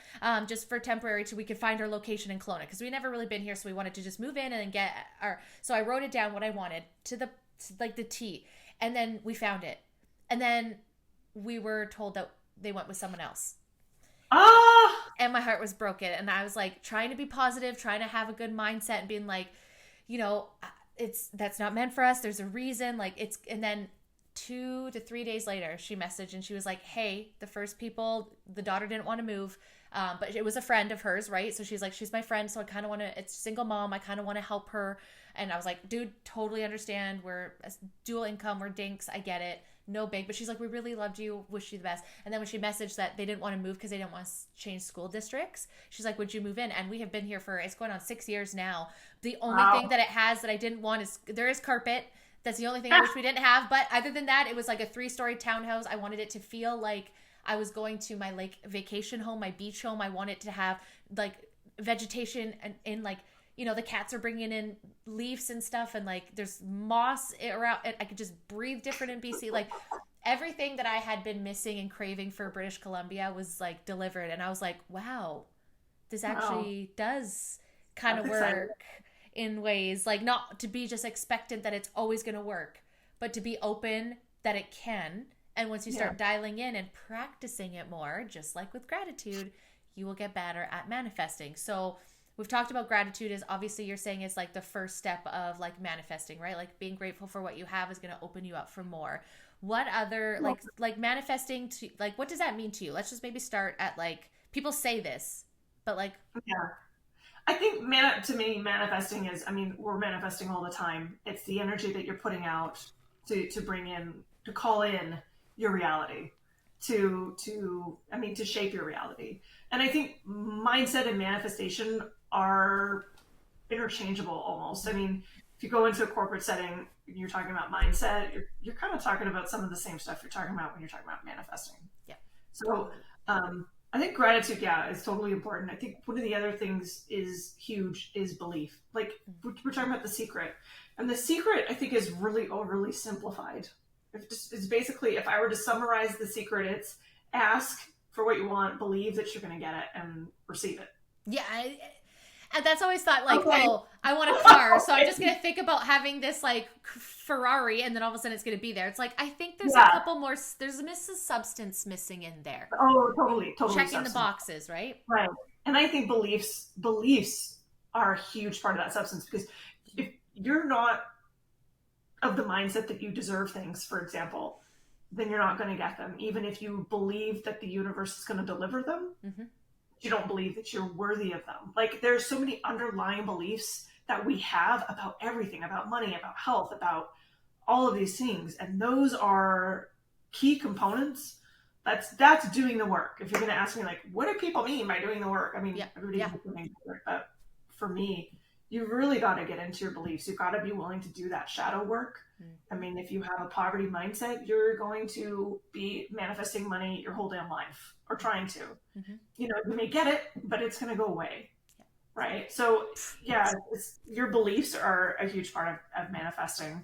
Just for temporary, so we could find our location in Kelowna, because we never really been here, so we wanted to just move in and get our. So I wrote it down what I wanted to the T, and then we found it, and then we were told that they went with someone else. And my heart was broken, and I was like trying to be positive, trying to have a good mindset, and being like, that's not meant for us. There's a reason. Like and then 2 to 3 days later, she messaged and she was like, hey, the first people, the daughter didn't want to move, but it was a friend of hers, right? So she's like, she's my friend, so I kind of want to, it's single mom, I kind of want to help her. And I was like, dude, totally understand, we're dual income, we're dinks, I get it, no big. But she's like, we really loved you, wish you the best. And then when she messaged that they didn't want to move because they didn't want to change school districts, she's like, would you move in? And we have been here for, it's going on 6 years now. The only thing that it has that I didn't want is, there is carpet. That's the only thing I wish we didn't have. But other than that, it was like a 3-story townhouse. I wanted it to feel like I was going to my like vacation home, my beach home. I wanted to have like vegetation and in like, the cats are bringing in leaves and stuff, and like there's moss around. I could just breathe different in BC. Like everything that I had been missing and craving for British Columbia was like delivered. And I was like, wow, this actually does kind of work. In ways, like not to be just expectant that it's always going to work, but to be open that it can. And once you start dialing in and practicing it more, just like with gratitude, you will get better at manifesting. So we've talked about gratitude as obviously you're saying is like the first step of like manifesting, right? Like being grateful for what you have is going to open you up for more. What other like manifesting to like, what does that mean to you? Let's just maybe start at like, people say this, but like, I think to me, manifesting is, we're manifesting all the time. It's the energy that you're putting out to bring in, to call in your reality, to shape your reality. And I think mindset and manifestation are interchangeable almost. If you go into a corporate setting, you're talking about mindset, you're kind of talking about some of the same stuff you're talking about when you're talking about manifesting. Yeah. So, I think gratitude, is totally important. I think one of the other things is huge is belief. Like we're talking about The Secret, and The Secret I think is really overly simplified. It's basically, if I were to summarize the secret, it's ask for what you want, believe that you're going to get it, and receive it. Yeah. And that's always thought like, Okay. oh, I want a car, so I'm just going to think about having this like Ferrari, and then all of a sudden it's going to be there. It's like, I think there's a couple more, there's a substance missing in there. Oh, totally. Checking Substance. the boxes, right? Right. And I think beliefs are a huge part of that substance, because if you're not of the mindset that you deserve things, for example, then you're not going to get them. Even if you believe that the universe is going to deliver them, you don't believe that you're worthy of them. Like, there's so many underlying beliefs that we have about everything, about money, about health, about all of these things. And those are key components. That's doing the work. If you're going to ask me, like, what do people mean by doing the work? I mean, everybody's doing the work, but for me, you really got to get into your beliefs. You've got to be willing to do that shadow work. I mean, if you have a poverty mindset, you're going to be manifesting money your whole damn life, or trying to. You know, you may get it, but it's going to go away. Right. So yeah, your beliefs are a huge part of manifesting.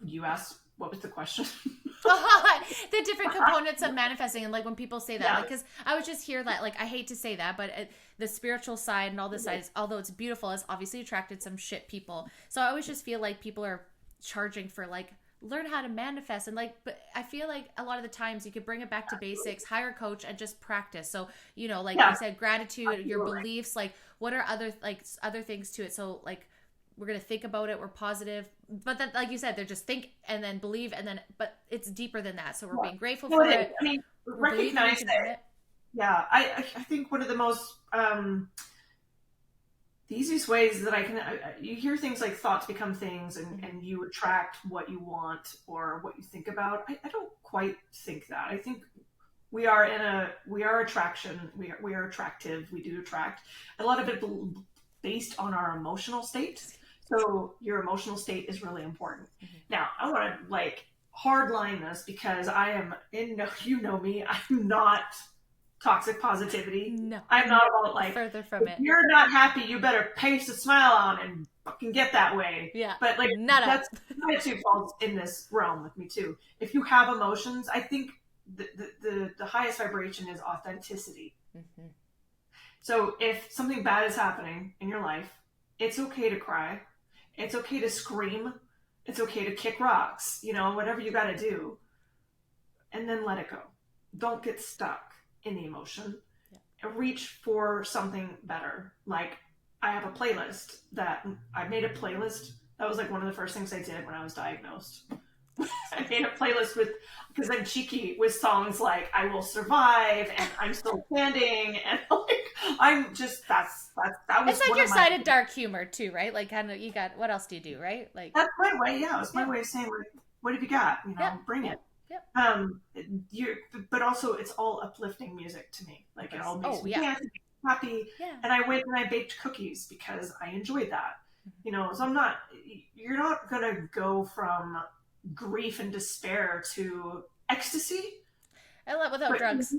You asked, what was the question? The different components of manifesting, and like when people say that, because I would just hear that, like, I hate to say that, but the spiritual side and all this side, although it's beautiful, has obviously attracted some shit people. So I always just feel like people are charging for like, learn how to manifest, and like, but I feel like a lot of the times you could bring it back to basics, hire a coach, and just practice. So, you know, like I said, gratitude, your beliefs, like what are other things to it? So like, we're going to think about it. We're positive, but then, like you said, they're just think and then believe, and then, but it's deeper than that. So we're being grateful for it. I mean, recognize it. Yeah. I think one of the most, the easiest ways that you hear things like thoughts become things, and you attract what you want or what you think about. I don't quite think that. I think we are attraction. We are attractive. We do attract a lot of it based on our emotional state. So your emotional state is really important. Now, I want to like hardline this, because I am you know me, I'm not toxic positivity. No. I'm not about like, further from it. You're not happy, you better paste a smile on and fucking get that way. Yeah. But like, that's attitude falls in this realm with me too. If you have emotions, I think the highest vibration is authenticity. So if something bad is happening in your life, it's okay to cry. It's okay to scream. It's okay to kick rocks, you know, whatever you got to do. And then let it go. Don't get stuck in the emotion. And reach for something better. Like, I have a playlist that I made a playlist. That was like one of the first things I did when I was diagnosed. I made a playlist because I'm cheeky, with songs like "I Will Survive" and "I'm Still Standing," and like, I'm just that was. It's like your side of dark humor too, right? Like, kind of, you got, what else do you do, right? Like, that's my way. Yeah, it's my way of saying, like, what have you got? You know, bring it. But also it's all uplifting music to me. Like, it all makes me happy. And I went and I baked cookies because I enjoyed that. You know, so you're not gonna go from grief and despair to ecstasy. I love without drugs.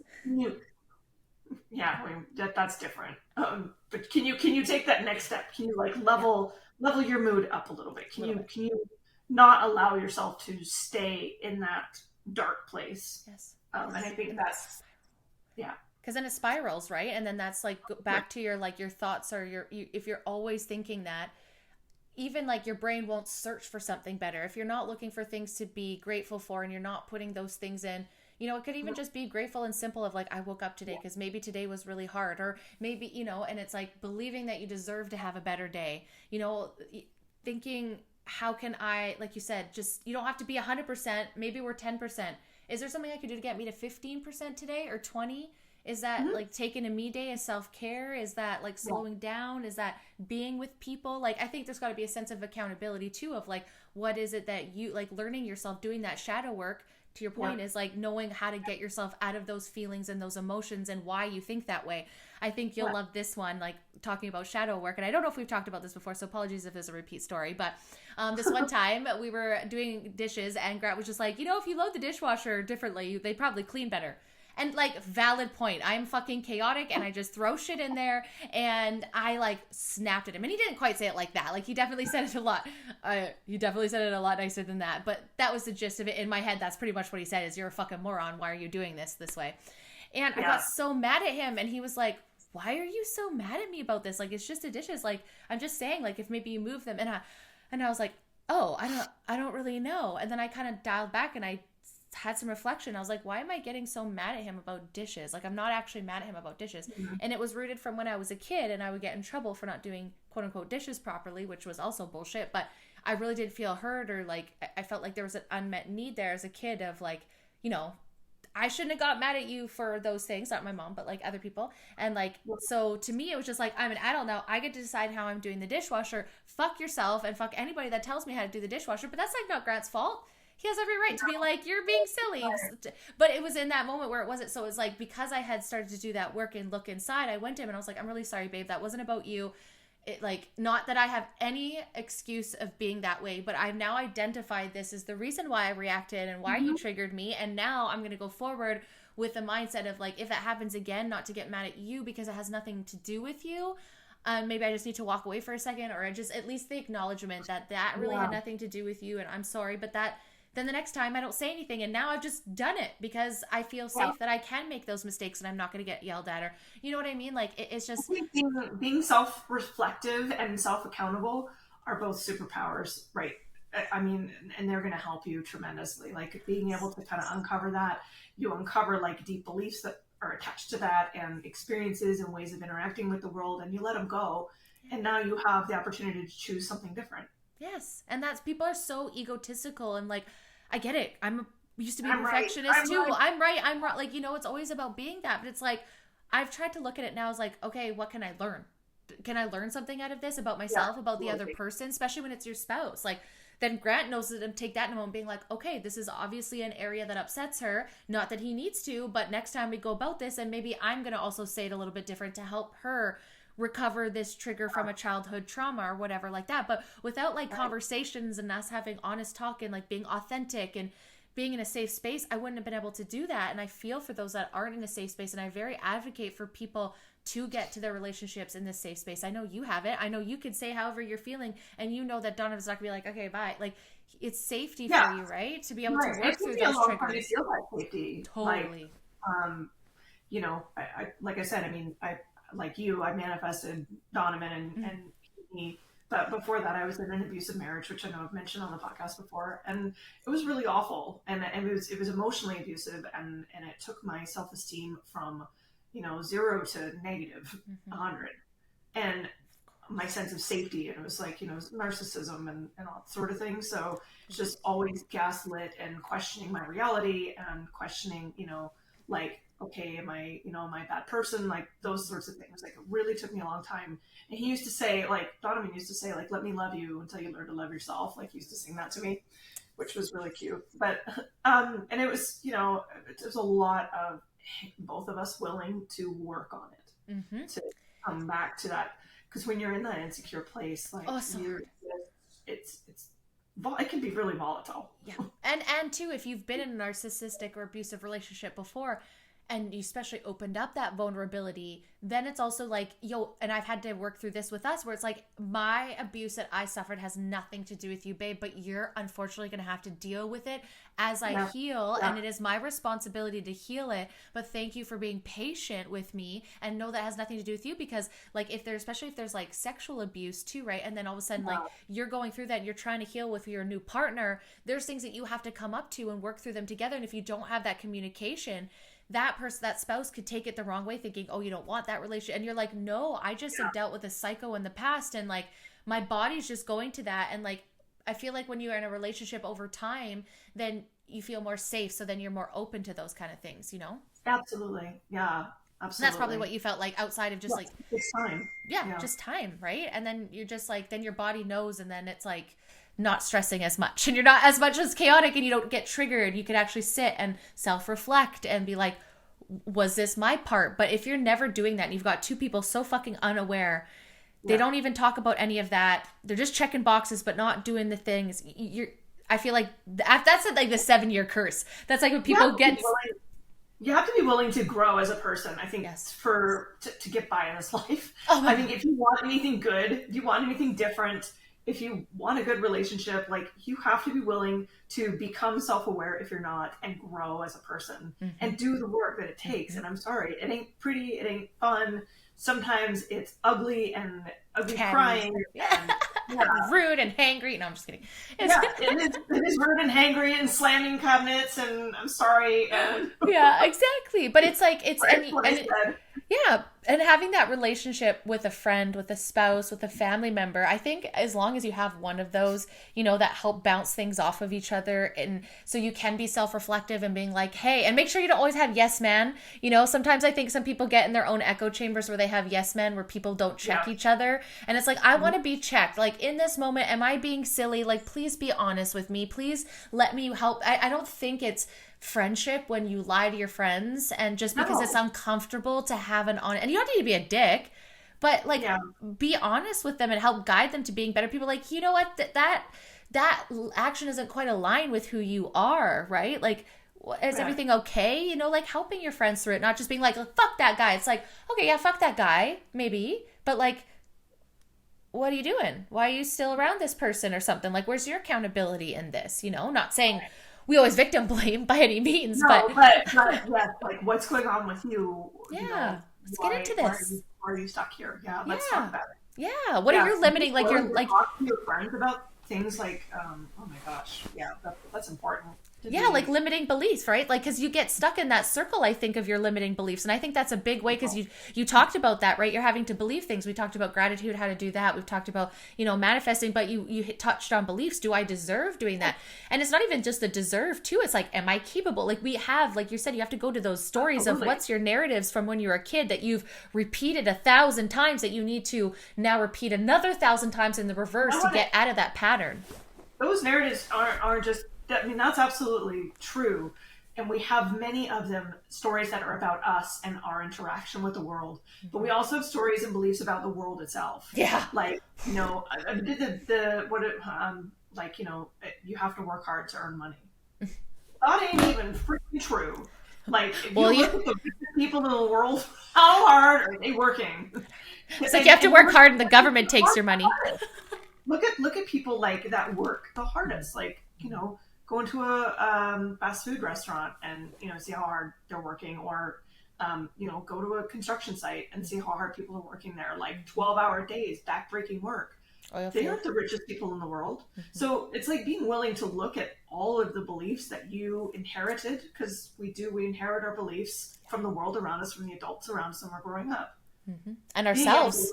Yeah, I mean, that's different. But can you take that next step? Can you like level your mood up a little bit? Can you not allow yourself to stay in that dark place? Yes. And I think that's because then it spirals, right? And then that's like back to your like your thoughts, or if you're always thinking that, even like your brain won't search for something better. If you're not looking for things to be grateful for, and you're not putting those things in, you know, it could even just be grateful and simple of like, I woke up today because maybe today was really hard, or maybe, you know, and it's like believing that you deserve to have a better day, you know, thinking, how can I, like you said, just, you don't have to be 100%. Maybe we're 10%. Is there something I could do to get me to 15% today, or 20? Is that like taking a me day as self-care? Is that like slowing down? Is that being with people? Like, I think there's got to be a sense of accountability too, of like, what is it that you like, learning yourself, doing that shadow work, to your point, is like knowing how to get yourself out of those feelings and those emotions and why you think that way. I think you'll love this one, like talking about shadow work. And I don't know if we've talked about this before, so apologies if there's a repeat story, but this one time we were doing dishes and Grat was just like, you know, if you load the dishwasher differently, they probably clean better. And like, valid point. I'm fucking chaotic and I just throw shit in there, and I like snapped at him. And he didn't quite say it like that. Like, he definitely said it a lot. He definitely said it a lot nicer than that. But that was the gist of it. In my head, that's pretty much what he said is, you're a fucking moron. Why are you doing this way? And I got so mad at him, and he was like, why are you so mad at me about this? Like, it's just the dishes. Like, I'm just saying, like, if maybe you move them. And I was like, oh, I don't really know. And then I kind of dialed back and I had some reflection. I was like, why am I getting so mad at him about dishes? Like, I'm not actually mad at him about dishes. Mm-hmm. And it was rooted from when I was a kid and I would get in trouble for not doing quote unquote dishes properly, which was also bullshit. But I really did feel hurt, or like, I felt like there was an unmet need there as a kid of like, you know, I shouldn't have got mad at you for those things, not my mom, but like other people. And like, so to me, it was just like, I'm an adult now. I get to decide how I'm doing the dishwasher. Fuck yourself and fuck anybody that tells me how to do the dishwasher. But that's like not Grant's fault. He has every right to be like, you're being silly. But it was in that moment where it wasn't. So it was like, because I had started to do that work and look inside, I went to him and I was like, I'm really sorry, babe. That wasn't about you. It, like, not that I have any excuse of being that way, but I've now identified this as the reason why I reacted and why you triggered me. And now I'm going to go forward with the mindset of like, if it happens again, not to get mad at you because it has nothing to do with you. Maybe I just need to walk away for a second, or just at least the acknowledgement that really had nothing to do with you. And I'm sorry, but then the next time I don't say anything, and now I've just done it because I feel safe that I can make those mistakes and I'm not going to get yelled at, or you know what I mean? Like, it's just being self-reflective and self-accountable are both superpowers, right? I mean, and they're going to help you tremendously. Like, being able to kind of uncover that, you uncover like deep beliefs that are attached to that and experiences and ways of interacting with the world, and you let them go. And now you have the opportunity to choose something different. Yes. And that's, people are so egotistical, and like, I get it. Used to be a perfectionist right. too. I'm right. I'm wrong. Like, you know, it's always about being that, but it's like, I've tried to look at it now as like, okay, what can I learn? Can I learn something out of this about myself, about the other person, especially when it's your spouse? Like, then Grant knows to take that in a moment, being like, okay, this is obviously an area that upsets her. Not that he needs to, but next time we go about this, and maybe I'm going to also say it a little bit different to help her recover this trigger from a childhood trauma or whatever like that. But without like conversations and us having honest talk and like being authentic and being in a safe space, I wouldn't have been able to do that. And I feel for those that aren't in a safe space, and I very advocate for people to get to their relationships in this safe space. I know you have it. I know you could say however you're feeling, and you know that Donovan's not gonna be like, okay, bye. Like, it's safety for you, right? To be able to work through those triggers. Feel that safety. Totally. Like, you know, I like I said, I mean, like you, I manifested Donovan and me. But before that, I was in an abusive marriage, which I know I've mentioned on the podcast before, and it was really awful, and it was emotionally abusive, and it took my self-esteem from, you know, 0 to negative 100, and my sense of safety, and it was like, you know, narcissism and all that sort of thing. So it's just always gaslit and questioning my reality and questioning, you know, like, okay, am I a bad person? Like, those sorts of things. Like, it really took me a long time. And he used to say, like, Donovan used to say, like, let me love you until you learn to love yourself. Like, he used to sing that to me, which was really cute. But, and it was, you know, there's a lot of both of us willing to work on it, to come back to that. Because when you're in that insecure place, like, it can be really volatile. Yeah. And too, if you've been in a narcissistic or abusive relationship before, and you especially opened up that vulnerability, then it's also like, and I've had to work through this with us, where it's like, my abuse that I suffered has nothing to do with you, babe, but you're unfortunately going to have to deal with it as I heal, and it is my responsibility to heal it. But thank you for being patient with me, and know that has nothing to do with you, because like, especially if there's like sexual abuse too, right? And then all of a sudden, like, you're going through that and you're trying to heal with your new partner, there's things that you have to come up to and work through them together. And if you don't have that communication, that person, that spouse could take it the wrong way, thinking, oh, you don't want that relationship. And you're like, no, I just have dealt with a psycho in the past, and like, my body's just going to that. And like, I feel like when you're in a relationship over time, then you feel more safe. So then you're more open to those kind of things, you know? Absolutely. Yeah. Absolutely. And that's probably what you felt like outside of just like, it's time. Yeah, just time. Right. And then you're just like, then your body knows, and then it's like, not stressing as much, and you're not as much as chaotic, and you don't get triggered. You could actually sit and self-reflect and be like, was this my part? But if you're never doing that, and you've got two people so fucking unaware, they don't even talk about any of that. They're just checking boxes, but not doing the things. I feel like that's like the 7-year curse. That's like when people get. you have to be willing to grow as a person, I think, Yes. to get by in this life. Oh my I God. think if you want anything good, if you want anything different, if you want a good relationship, like you have to be willing to become self-aware if you're not, and grow as a person Mm-hmm. and do the work that it takes. Mm-hmm. And I'm sorry, it ain't pretty, it ain't fun. Sometimes it's ugly Catty and crying stuff. Yeah. and yeah, Rude and hangry. No, I'm just kidding. It's yeah, it is rude and hangry and slamming cabinets and I'm sorry and yeah, exactly. But it's like it's right, what I and said. yeah, and having that relationship with a friend, with a spouse, with a family member, I think as long as you have one of those, that help bounce things off of each other, and so you can be self-reflective and being like, hey, and make sure you don't always have yes man. Sometimes I think some people get in their own echo chambers where they have yes men where people don't check Yeah. each other, and it's like I want to be checked. Like in this moment, am I being silly? Like please be honest with me. Please let me help. I don't think it's friendship when you lie to your friends and just because it's No. uncomfortable to have an honest, and you don't need to be a dick, but like Yeah. be honest with them and help guide them to being better people. Like, you know what, that action isn't quite aligned with who you are, right? Like, is Right. everything okay? Like helping your friends through it, not just being like, fuck that guy. It's like, okay, yeah, fuck that guy, maybe, but like, what are you doing? Why are you still around this person or something? Like, where's your accountability in this? Not saying we always victim blame by any means, No, but but yes, like what's going on with you? yeah, let's get into this. Why are you stuck here? Yeah, let's talk Yeah. about it. Yeah. What are Yeah, your limiting, like willing you're to like, talk to your friends about things like, oh my gosh, yeah, that's important. To yeah, like be, limiting beliefs, right? Like, because you get stuck in that circle, I think, of your limiting beliefs. And I think that's a big way because you talked about that, right? You're having to believe things. We talked about gratitude, how to do that. We've talked about, manifesting, but you touched on beliefs. Do I deserve doing that? And it's not even just the deserve, too. It's like, am I capable? Like we have, like you said, you have to go to those stories Absolutely. of what's your narratives from when you were a kid that you've repeated 1,000 times that you need to now repeat another 1,000 times in the reverse to get out of that pattern. Those narratives aren't just, I mean, that's absolutely true. And we have many of them, stories that are about us and our interaction with the world. But we also have stories and beliefs about the world itself. Yeah. Like, I did you have to work hard to earn money. That ain't even freaking true. Like, if Well, you look at the richest people in the world, how hard are they working? It's like you have to work hard and the government takes your money. Look at people like that work the hardest, like go into a fast food restaurant and see how hard they're working, or go to a construction site and see how hard people are working there, like 12-hour days, backbreaking work. They aren't the richest people in the world. Mm-hmm. So it's like being willing to look at all of the beliefs that you inherited, because we inherit our beliefs from the world around us, from the adults around us when we're growing up. Mm-hmm. And ourselves.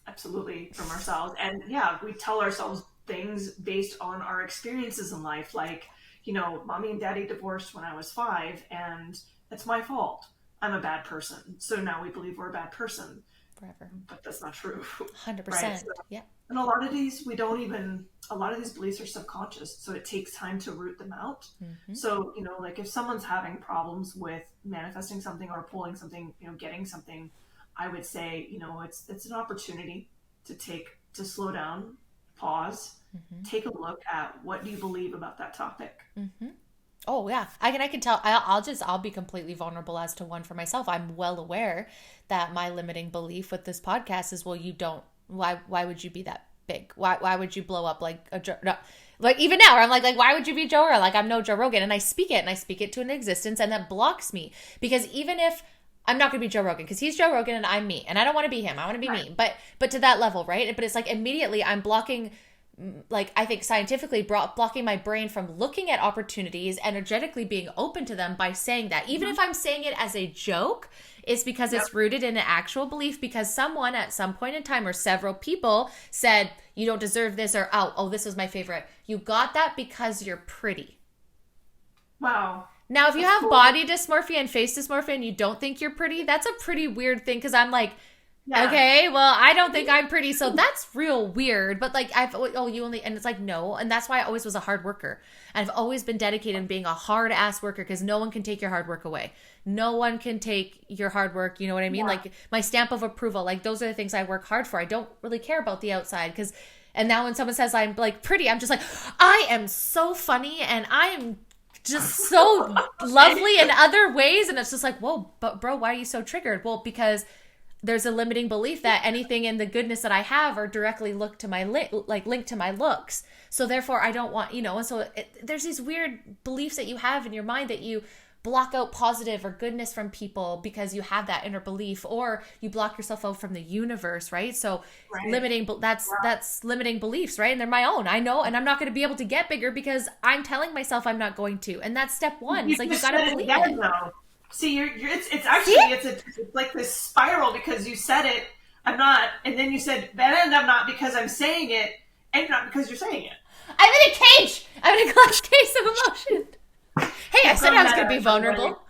Absolutely, from ourselves. And yeah, we tell ourselves things based on our experiences in life, like mommy and daddy divorced when I was 5 and it's my fault, I'm a bad person, so now we believe we're a bad person Forever. But that's not true. 100%. Right? So, yeah. And a lot of these beliefs are subconscious, so it takes time to root them out. Mm-hmm. So like if someone's having problems with manifesting something or pulling something, getting something, I would say it's an opportunity to slow down, pause, mm-hmm. take a look at what do you believe about that topic. Mm-hmm. Oh yeah, I can tell. I'll be completely vulnerable as to one for myself. I'm well aware that my limiting belief with this podcast is, well, you don't. Why would you be that big? Why would you blow up like a no, like even now? I'm like why would you be Joe Rogan? Like I'm no Joe Rogan, and I speak it to an existence, and that blocks me because even if I'm not going to be Joe Rogan because he's Joe Rogan and I'm me, and I don't want to be him. I want to be me, but to that level, right? But it's like immediately I'm blocking. Like I think scientifically blocking my brain from looking at opportunities, energetically being open to them by saying that. Even if I'm saying it as a joke, it's because it's rooted in an actual belief, because someone at some point in time or several people said, you don't deserve this, or oh, this was my favorite. You got that because you're pretty. Wow. Now, if you have body dysmorphia and face dysmorphia and you don't think you're pretty, that's a pretty weird thing, because I'm like, yeah. Okay, well, I don't think I'm pretty, so that's real weird. But like, and it's like, no. And that's why I always was a hard worker. And I've always been dedicated in being a hard ass worker, because no one can take your hard work away. No one can take your hard work. You know what I mean? Yeah. Like my stamp of approval, like those are the things I work hard for. I don't really care about the outside, and now when someone says I'm like pretty, I'm just like, I am so funny and I am just so lovely in other ways. And it's just like, whoa, but bro, why are you so triggered? Well, because there's a limiting belief that anything in the goodness that I have are directly linked to my linked to my looks. So therefore I don't want, and so there's these weird beliefs that you have in your mind that you block out positive or goodness from people because you have that inner belief, or you block yourself out from the universe, right? So limiting, that's limiting beliefs, right? And they're my own, I know, and I'm not going to be able to get bigger because I'm telling myself I'm not going to. And that's step one. It's like, you got to believe it. Though. See, it's actually, it's like this spiral, because you said it, I'm not, and then you said, and I'm not because I'm saying it, and not because you're saying it. I'm in a cage. I'm in a glass case of emotion. Hey, I said I was going to be vulnerable.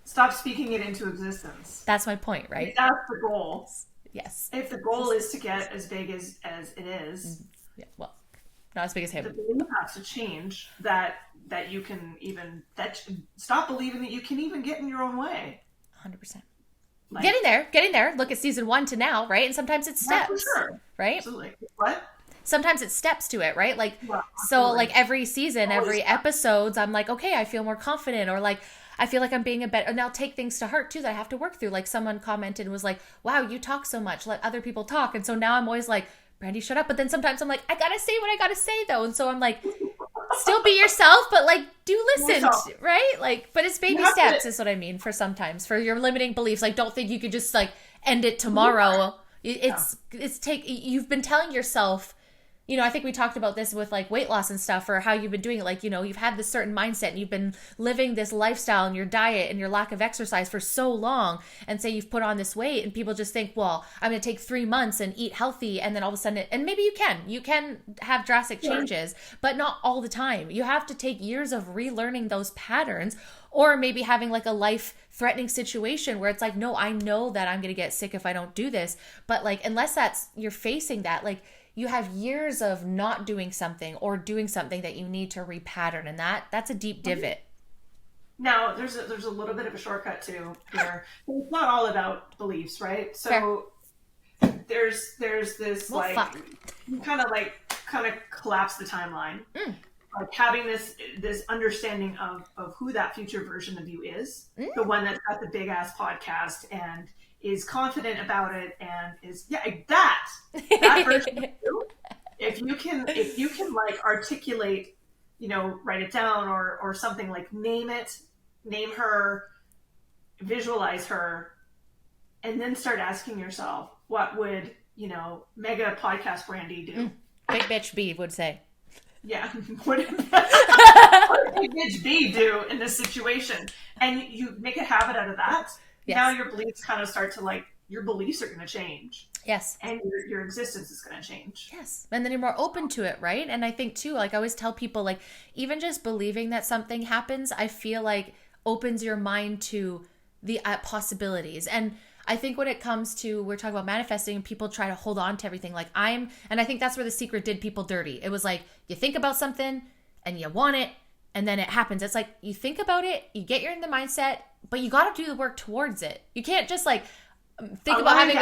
Stop speaking it into existence. That's my point, right? That's the goal. Yes. If the goal is to get as big as it is, yeah, well, not as big as him. The belief has to change that you can even stop believing that you can even get in your own way. 100%. Like, getting there. Look at season 1 to now, right? And sometimes it's steps, for sure. Right? Absolutely. What? Sometimes it's steps to it, right? Like, so like every season, every episodes, I'm like, okay, I feel more confident, or like, I feel like I'm being a better, and I'll take things to heart too that I have to work through. Like someone commented and was like, wow, you talk so much, let other people talk. And so now I'm always like, Brandy, shut up. But then sometimes I'm like, I gotta say what I gotta say though. And so I'm like, still be yourself, but like, do listen, right? Like, but it's baby steps is what I mean for sometimes, for your limiting beliefs. Like, don't think you could just like end it tomorrow. You've been telling yourself, I think we talked about this with like weight loss and stuff, or how you've been doing it. Like, you've had this certain mindset and you've been living this lifestyle and your diet and your lack of exercise for so long, and say you've put on this weight, and people just think, well, I'm going to take 3 months and eat healthy. And then all of a sudden, and maybe you can have drastic changes, but not all the time. You have to take years of relearning those patterns, or maybe having like a life threatening situation where it's like, no, I know that I'm going to get sick if I don't do this. But like, unless you're facing that, like, you have years of not doing something or doing something that you need to repattern, and that's a deep divot. Now, there's a little bit of a shortcut too here. It's not all about beliefs, right? So there's this you kind of collapse the timeline. Like having this understanding of who that future version of you is, the one that's got the big ass podcast and is confident about it, and is that version of you. If you can like articulate, write it down or something, like name her, visualize her, and then start asking yourself, what would mega podcast Brandy do? Big bitch B would say. Yeah, what did Big bitch B do in this situation? And you make a habit out of that. Yes. Now your beliefs kind of start to your beliefs are going to change. Yes. And your existence is going to change. Yes. And then you're more open to it, right? And I think too, like I always tell people, like even just believing that something happens, I feel like opens your mind to the possibilities. And I think when it comes to, we're talking about manifesting, and people try to hold on to everything. And I think that's where The Secret did people dirty. It was like, you think about something and you want it, and then it happens. It's like, you think about it, you get in the mindset, but you got to do the work towards it. You can't just think about having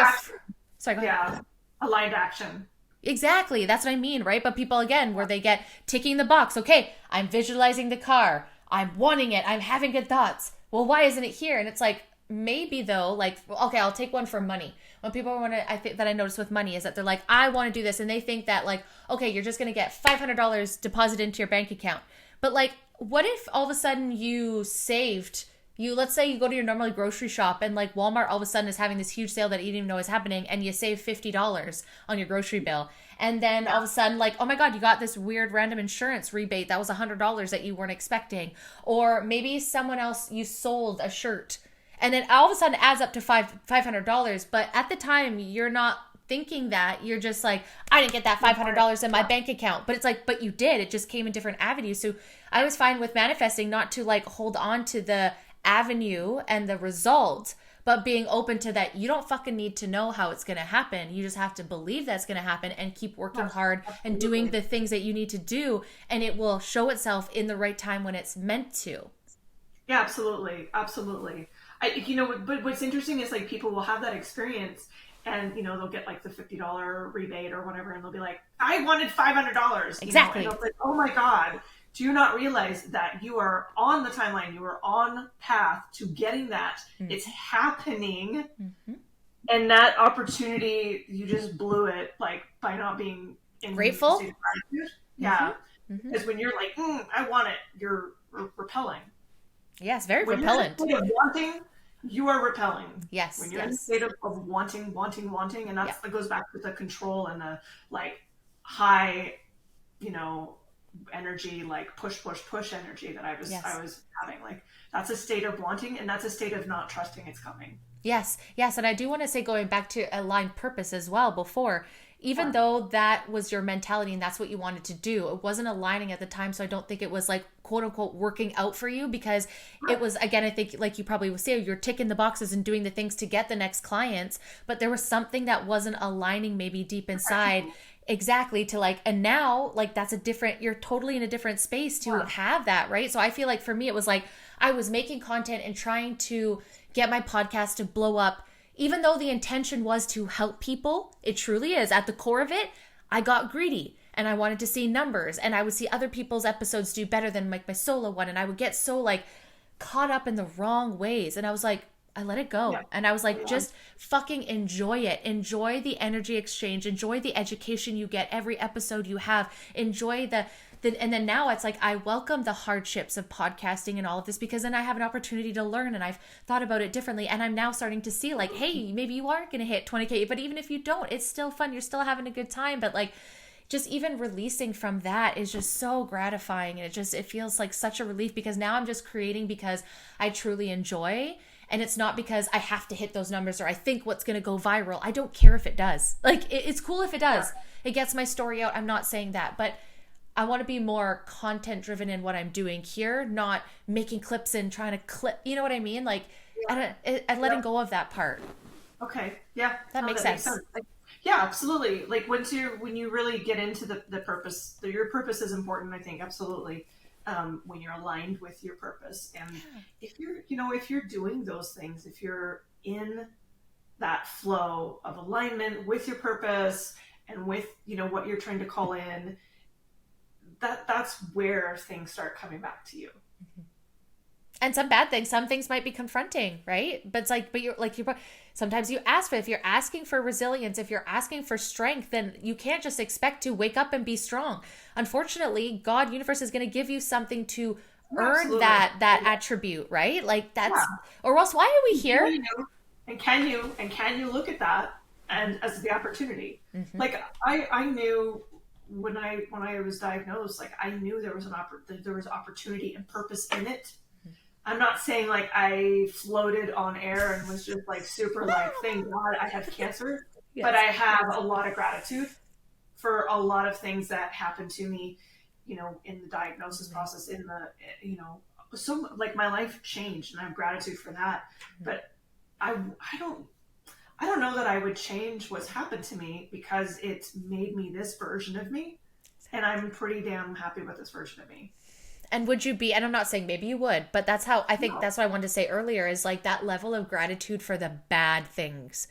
sorry, go ahead. Aligned action. Exactly. That's what I mean, right? But people, again, where they get ticking the box. Okay, I'm visualizing the car. I'm wanting it. I'm having good thoughts. Well, why isn't it here? And it's like, maybe though, like, okay, I'll take one for money. When people want to, I think that I notice with money is that they're like, I want to do this. And they think that like, okay, you're just going to get $500 deposited into your bank account. But like, what if all of a sudden you saved, let's say you go to your normal grocery shop and like Walmart all of a sudden is having this huge sale that you didn't even know is happening, and you save $50 on your grocery bill. And then all of a sudden, like, oh my God, you got this weird random insurance rebate that was $100 that you weren't expecting. Or maybe someone else, you sold a shirt, and then all of a sudden it adds up to $500. But at the time, you're not thinking that. You're just like, I didn't get that $500 in my bank account. But it's like, but you did. It just came in different avenues. So I always find with manifesting not to like hold on to the avenue and the result, but being open to that. You don't fucking need to know how it's going to happen. You just have to believe that's going to happen and keep working hard and doing the things that you need to do, and it will show itself in the right time when it's meant to. Yeah, absolutely. But what's interesting is like people will have that experience, and they'll get like the $50 rebate or whatever, and they'll be like, I wanted $500. Exactly. And they'll be like, oh my God, Do you not realize that you are on the timeline? You are on path to getting that. Mm-hmm. It's happening. Mm-hmm. And that opportunity, you just blew it, like, by not being grateful. Mm-hmm. Yeah. Because when you're like, I want it, you're repelling. Yes, very repellent. When you're in a state of wanting, you are repelling. Yes. When you're in a state of wanting, and that goes back to the control and the like high, energy, like push energy that I was having. Like, that's a state of wanting, and that's a state of not trusting it's coming. Yes. And I do want to say, going back to aligned purpose as well before, even though that was your mentality and that's what you wanted to do, it wasn't aligning at the time. So I don't think it was like, quote unquote, working out for you, because it was, again, I think like you probably would say, you're ticking the boxes and doing the things to get the next clients, but there was something that wasn't aligning maybe deep inside. Exactly. To like, and now like that's you're totally in a different space to have that. Right. So I feel like for me, it was like, I was making content and trying to get my podcast to blow up, even though the intention was to help people. It truly is. At the core of it, I got greedy and I wanted to see numbers, and I would see other people's episodes do better than like my solo one. And I would get so like caught up in the wrong ways. And I was like, I let it go. Yeah. And I was like, just fucking enjoy it. Enjoy the energy exchange. Enjoy the education you get every episode you have. Enjoy and then now it's like, I welcome the hardships of podcasting and all of this, because then I have an opportunity to learn, and I've thought about it differently. And I'm now starting to see like, hey, maybe you are going to hit 20K, but even if you don't, it's still fun. You're still having a good time. But like, just even releasing from that is just so gratifying. And it feels like such a relief, because now I'm just creating because I truly enjoy. And it's not because I have to hit those numbers or I think what's going to go viral. I don't care if it does. Like, it's cool if it does. It gets my story out. I'm not saying that, but I want to be more content driven in what I'm doing here, not making clips and trying to clip. You know what I mean? Like, I'm letting go of that part. Okay. Yeah. That makes sense. Like, yeah, absolutely. Like when you really get into the purpose, your purpose is important, I think. Absolutely. When you're aligned with your purpose, and if you're doing those things, if you're in that flow of alignment with your purpose and with, what you're trying to call in, that's where things start coming back to you. Mm-hmm. And some things might be confronting, right? But it's like, sometimes you ask for, if you're asking for resilience, if you're asking for strength, then you can't just expect to wake up and be strong. Unfortunately, God, universe is going to give you something to earn that attribute, right? Like that's, or else why are we here? And can you look at that and as the opportunity? Mm-hmm. Like I knew when I was diagnosed, like I knew there was opportunity and purpose in it. I'm not saying like I floated on air and was just like super like, thank God I have cancer, but I have a lot of gratitude for a lot of things that happened to me, in the diagnosis process, in the, so like my life changed, and I have gratitude for that. But I don't know that I would change what's happened to me, because it's made me this version of me, and I'm pretty damn happy with this version of me. And would you be, and I'm not saying maybe you would, but that's how, I think that's what I wanted to say earlier, is like that level of gratitude for the bad things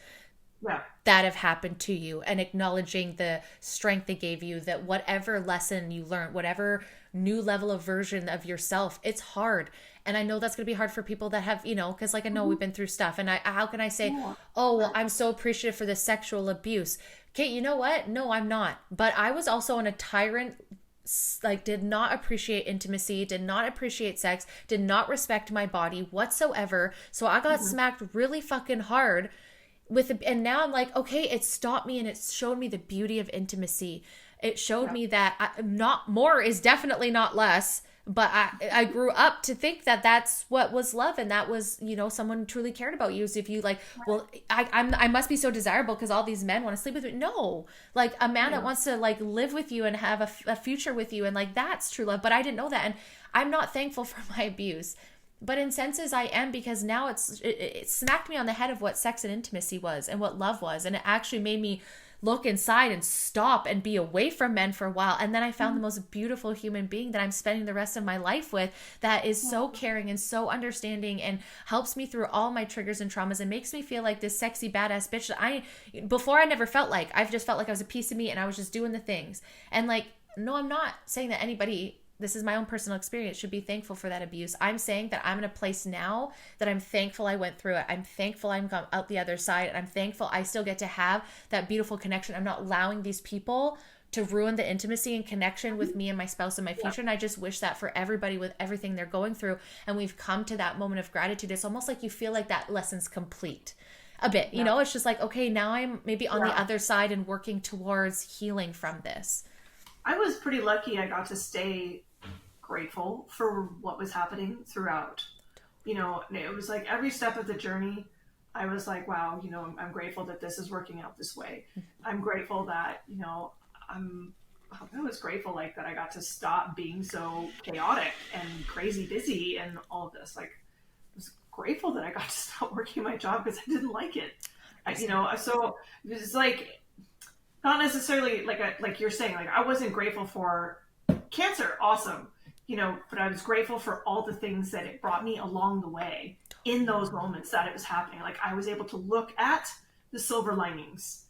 that have happened to you, and acknowledging the strength they gave you, that whatever lesson you learned, whatever new level of version of yourself, it's hard. And I know that's going to be hard for people that have, because like I know we've been through stuff, and how can I say, oh, well, I'm so appreciative for the sexual abuse. Okay, you know what? No, I'm not. But I was also on a tyrant, like did not appreciate intimacy, did not appreciate sex, did not respect my body whatsoever. So I got smacked really fucking hard and now I'm like, okay, it stopped me, and it showed me the beauty of intimacy. It showed me that not more is definitely not less. But I grew up to think that that's what was love, and that was, someone truly cared about you. So if you like, well, I must be so desirable because all these men want to sleep with me. No, like a man that wants to like live with you and have a future with you, and like that's true love. But I didn't know that, and I'm not thankful for my abuse. But in senses I am, because now it smacked me on the head of what sex and intimacy was and what love was, and it actually made me look inside and stop and be away from men for a while. And then I found the most beautiful human being that I'm spending the rest of my life with, that is so caring and so understanding and helps me through all my triggers and traumas and makes me feel like this sexy badass bitch that before I never felt like. I've just felt like I was a piece of me and I was just doing the things. And like, no, I'm not saying that anybody this is my own personal experience, should be thankful for that abuse. I'm saying that I'm in a place now that I'm thankful I went through it. I'm thankful I'm out the other side. And I'm thankful I still get to have that beautiful connection. I'm not allowing these people to ruin the intimacy and connection with me and my spouse in my future. And I just wish that for everybody with everything they're going through. And we've come to that moment of gratitude. It's almost like you feel like that lesson's complete a bit, you know, it's just like, okay, now I'm maybe on the other side and working towards healing from this. I was pretty lucky. I got to stay grateful for what was happening throughout. You know, it was like every step of the journey, I was like, wow, you know, I'm grateful that this is working out this way. I'm grateful that, you know, I was grateful like that I got to stop being so chaotic and crazy busy and all of this. Like, I was grateful that I got to stop working my job because I didn't like it. You know, so it was like, not necessarily like you're saying, like I wasn't grateful for cancer. Awesome. You know, but I was grateful for all the things that it brought me along the way in those moments that it was happening. Like I was able to look at the silver linings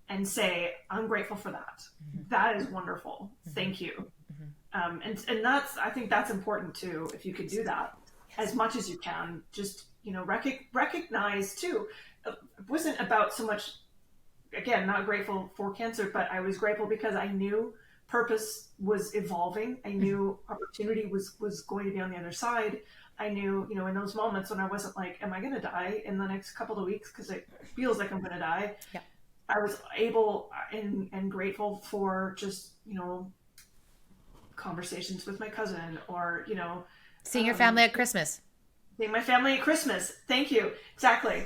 and say, I'm grateful for that. Mm-hmm. That is wonderful. Mm-hmm. Thank you. Mm-hmm. And that's, I think that's important too. If you could do that as much as you can, just, you know, recognize too. It wasn't about so much, again, not grateful for cancer, but I was grateful because I knew purpose was evolving. I knew opportunity was going to be on the other side. I knew, you know, in those moments when I wasn't like, am I going to die in the next couple of weeks? Because it feels like I'm going to die. Yeah. I was able and grateful for just, you know, conversations with my cousin or, you know. Seeing your family at Christmas. Seeing my family at Christmas. Thank you. Exactly.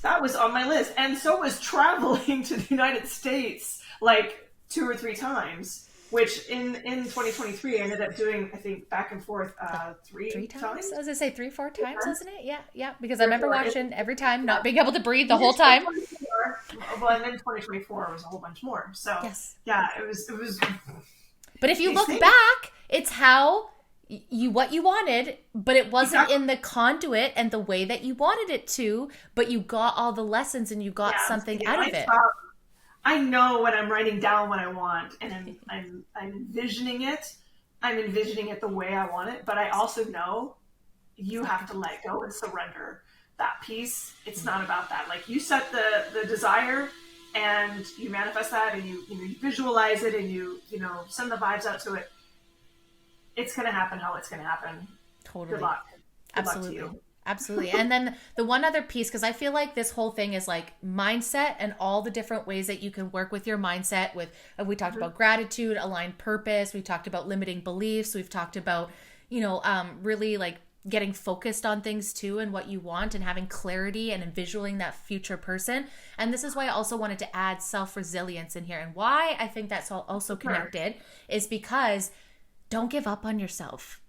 That was on my list. And so was traveling to the United States like 2 or 3 times, which in 2023 I ended up doing, I think, back and forth three times. I was going to say 3-4 times, wasn't it? Yeah. Because I remember watching every time, not being able to breathe the whole time. Well, and then 2024 was a whole bunch more. So yeah, it was. But if you look back, it's how what you wanted, but it wasn't in the conduit and the way that you wanted it to, but you got all the lessons and you got something out of it. I know when I'm writing down what I want and I'm envisioning it. I'm envisioning it the way I want it, but I also know you have to let go and surrender that piece. It's not about that. Like you set the desire and you manifest that and you visualize it and you send the vibes out to it. It's going to happen how it's going to happen. Totally. Good luck. Absolutely. Good luck to you. Absolutely. And then the one other piece, because I feel like this whole thing is like mindset and all the different ways that you can work with your mindset with, we talked about gratitude, aligned purpose. We talked about limiting beliefs. We've talked about, really like getting focused on things too and what you want and having clarity and visualizing that future person. And this is why I also wanted to add self-resilience in here. And why I think that's also connected is because don't give up on yourself.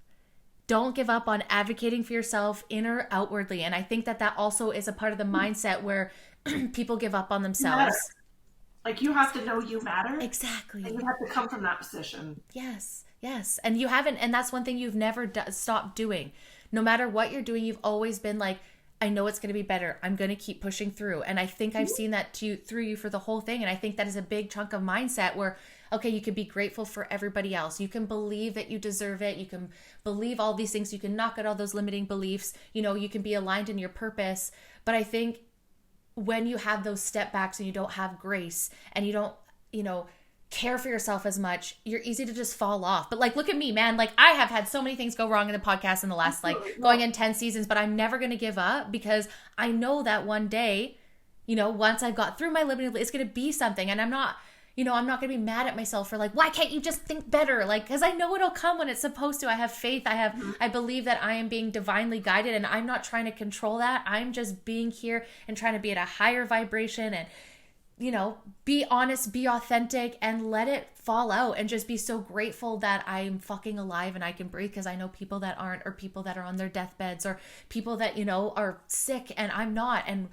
Don't give up on advocating for yourself inner outwardly. And I think that also is a part of the mindset where people give up on themselves. Like you have to know you matter. Exactly. And you have to come from that position. Yes. And you haven't, and that's one thing you've never stopped doing. No matter what you're doing, you've always been like, I know it's going to be better. I'm going to keep pushing through. And I think I've seen that through you for the whole thing. And I think that is a big chunk of mindset where, okay, you can be grateful for everybody else. You can believe that you deserve it. You can believe all these things. You can knock out all those limiting beliefs. You can be aligned in your purpose. But I think when you have those step backs and you don't have grace and you don't, care for yourself as much, you're easy to just fall off. But like, look at me, man. Like I have had so many things go wrong in the podcast in the last, going in 10 seasons, but I'm never going to give up because I know that one day, once I've got through my limiting, it's going to be something. And I'm not going to be mad at myself for like, why can't you just think better? Like, cause I know it'll come when it's supposed to. I have faith. I believe that I am being divinely guided and I'm not trying to control that. I'm just being here and trying to be at a higher vibration and, be honest, be authentic and let it fall out and just be so grateful that I'm fucking alive and I can breathe because I know people that aren't, or people that are on their deathbeds, or people that, are sick and I'm not. And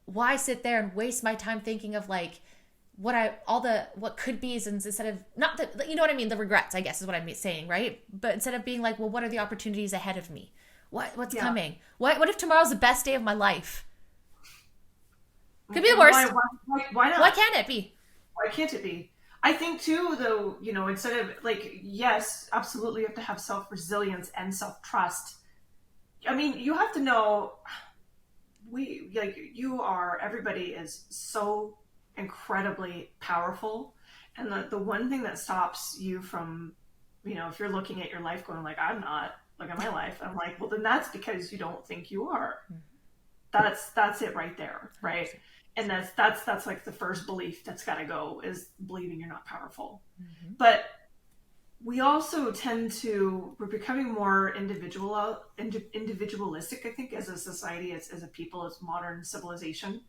why sit there and waste my time thinking of like what could be, instead of not that, you know what I mean? The regrets, I guess is what I'm saying, right? But instead of being like, well, what are the opportunities ahead of me? What's coming? What if tomorrow's the best day of my life? Could be the worst. Why not? Why can't it be? Why can't it be? I think too, though, instead of like, yes, absolutely, you have to have self-resilience and self-trust. I mean, you have to know everybody is so incredibly powerful. And the one thing that stops you from, if you're looking at your life going like, I'm not, look at my life, I'm like, well, then that's because you don't think you are. That's it right there, right? And that's like the first belief that's got to go, is believing you're not powerful. But we also we're becoming more individualistic, I think, as a society, as a people, as modern civilization.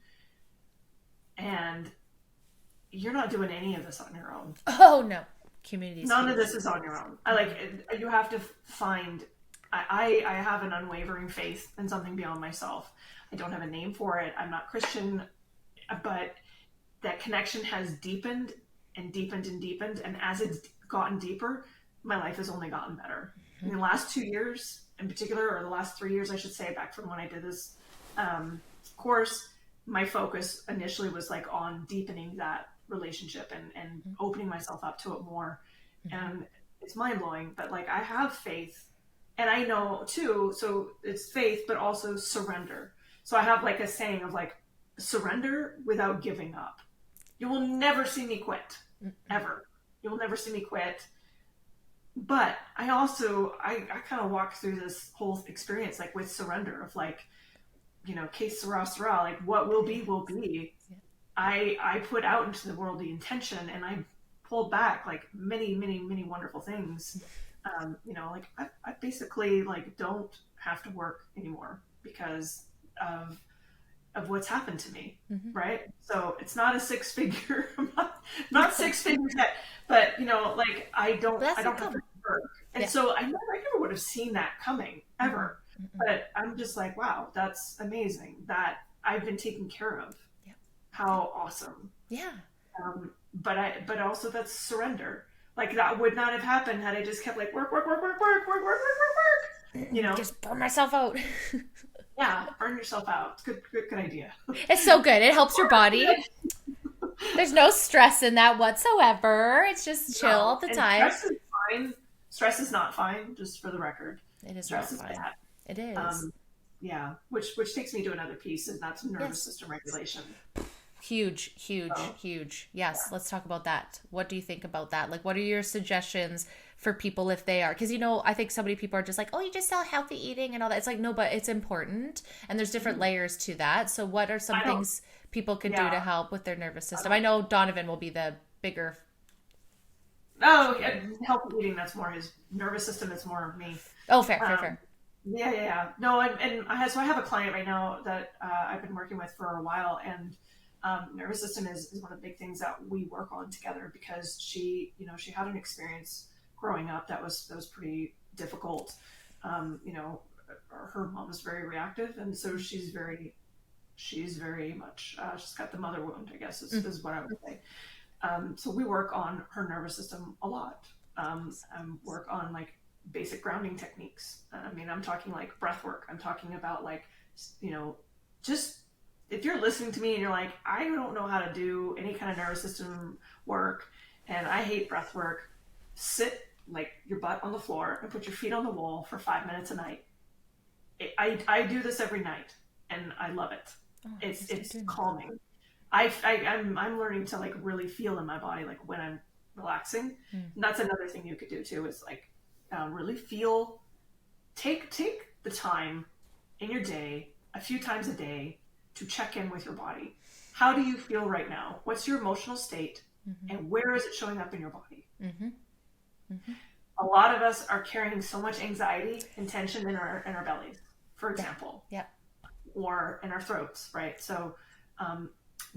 And you're not doing any of this on your own. Oh no. Community. None of this is on your own. You have to find, I have an unwavering faith in something beyond myself. I don't have a name for it. I'm not Christian, but that connection has deepened and deepened and deepened. And as it's gotten deeper, my life has only gotten better. In the last 2 years in particular, or the last 3 years, I should say, back from when I did this course, my focus initially was like on deepening that relationship and opening myself up to it more. And it's mind blowing, but like, I have faith, and I know too, so it's faith, but also surrender. So I have like a saying of like, surrender without giving up. You will never see me quit, ever. You will never see me quit. But I kind of walk through this whole experience like with surrender of like, que sera, sera, like what will be, will be. Yeah. I put out into the world the intention, and I pulled back like many, many, many wonderful things. Like I basically like don't have to work anymore because of what's happened to me, right? So it's not a six-figure, not six figures yet, but like I don't have to work, and so I never would have seen that coming ever. But I'm just like, wow, that's amazing that I've been taken care of. Yeah. How awesome. Yeah. But also that's surrender. Like that would not have happened had I just kept like work. Just burn myself out. Yeah, burn yourself out. It's good idea. It's so good. It helps your body. There's no stress in that whatsoever. It's just chill all the time. Stress is fine. Stress is not fine, just for the record. It is stress not fine. Is bad. It is. Yeah, which takes me to another piece, and that's nervous system regulation. Huge. Yes, let's talk about that. What do you think about that? Like, what are your suggestions for people if they are? Because, I think so many people are just like, oh, you just sell healthy eating and all that. It's like, no, but it's important. And there's different layers to that. So what are some things people can do to help with their nervous system? I know Donovan will be the bigger. Oh, yeah, healthy eating, that's more his nervous system. It's more me. Oh, fair. Yeah. No, and I have a client right now that I've been working with for a while, and nervous system is one of the big things that we work on together, because she had an experience growing up that was pretty difficult. Her mom was very reactive, and so she's very much she's got the mother wound, I guess is what I would say. So we work on her nervous system a lot. Work on like basic grounding techniques. I'm talking like breath work. I'm talking about like, just if you're listening to me and you're like, I don't know how to do any kind of nervous system work and I hate breath work, sit like your butt on the floor and put your feet on the wall for 5 minutes a night. I do this every night and I love it. Oh, it's calming. I'm learning to like really feel in my body, like when I'm relaxing. And that's another thing you could do too, is like really feel, take the time in your day, a few times a day, to check in with your body. How do you feel right now? What's your emotional state? And where is it showing up in your body? A lot of us are carrying so much anxiety and tension in our bellies, for example. Yeah. Or in our throats, right? So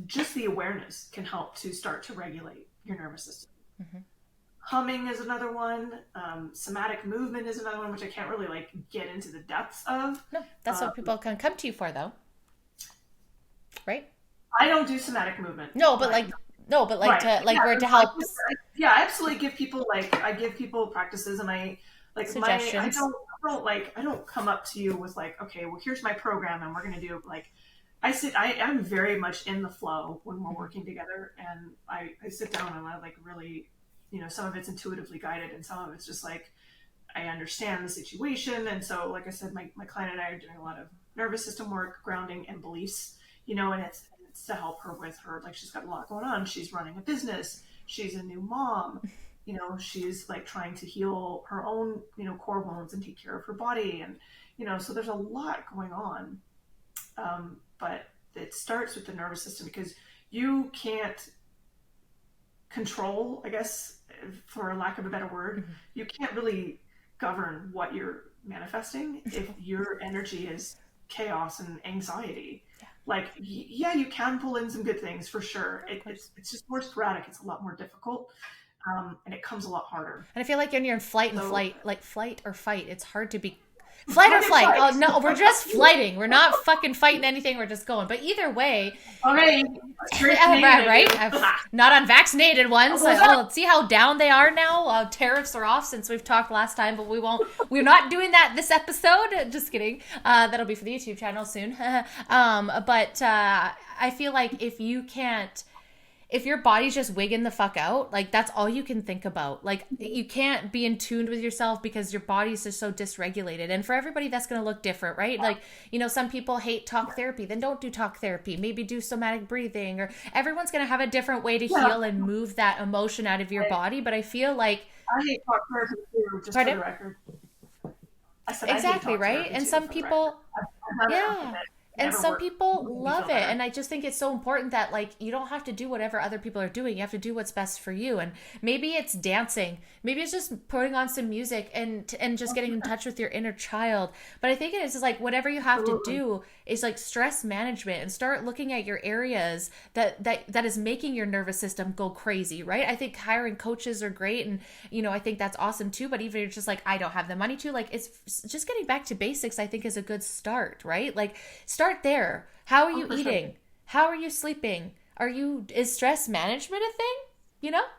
just the awareness can help to start to regulate your nervous system. Humming is another one. Somatic movement is another one, which I can't really like get into the depths of. No, that's what people can come to you for, though. Right? I don't do somatic movement. No, but right. Where it to help. I absolutely give people I give people practices, and I like suggestions. I don't come up to you with like, okay, well here's my program and we're gonna do like, I'm very much in the flow when we're working together, and I sit down and I like really, some of it's intuitively guided and some of it's just like, I understand the situation. And so, like I said, my client and I are doing a lot of nervous system work, grounding, and beliefs, and it's to help her with her, like, she's got a lot going on. She's running a business. She's a new mom. She's like trying to heal her own, core wounds and take care of her body. And, so there's a lot going on. But it starts with the nervous system because you can't control, I guess, for lack of a better word, you can't really govern what you're manifesting if your energy is chaos and anxiety. Like, yeah, you can pull in some good things for sure. It's just more sporadic. It's a lot more difficult. And it comes a lot harder. And I feel like when you're in flight and flight, like flight or fight, it's hard to be flight or flight. Oh no, we're just flighting. We're not fucking fighting anything. We're just going. But either way, okay, right? Not unvaccinated ones. Well, see how down they are now. Tariffs are off since we've talked last time, but we won't. We're not doing that this episode. Just kidding. That'll be for the YouTube channel soon. But I feel like if your body's just wigging the fuck out, like that's all you can think about. Like you can't be in tune with yourself because your body's just so dysregulated. And for everybody, that's going to look different, right? Like, some people hate talk therapy, then don't do talk therapy. Maybe do somatic breathing, or everyone's going to have a different way to heal and move that emotion out of your body. But I feel like I hate talk therapy too, just for the record. I said exactly, right? And some people, and some people love it. And I just think it's so important that, like, you don't have to do whatever other people are doing. You have to do what's best for you. And maybe it's dancing. Maybe it's just putting on some music and just getting in touch with your inner child. But I think it is just like whatever you have to do is like stress management, and start looking at your areas that is making your nervous system go crazy, right? I think hiring coaches are great. And, I think that's awesome too. But even if you're just like, I don't have the money to, like, it's just getting back to basics, I think is a good start, right? Like start there. How are you eating? How are you sleeping? Is stress management a thing?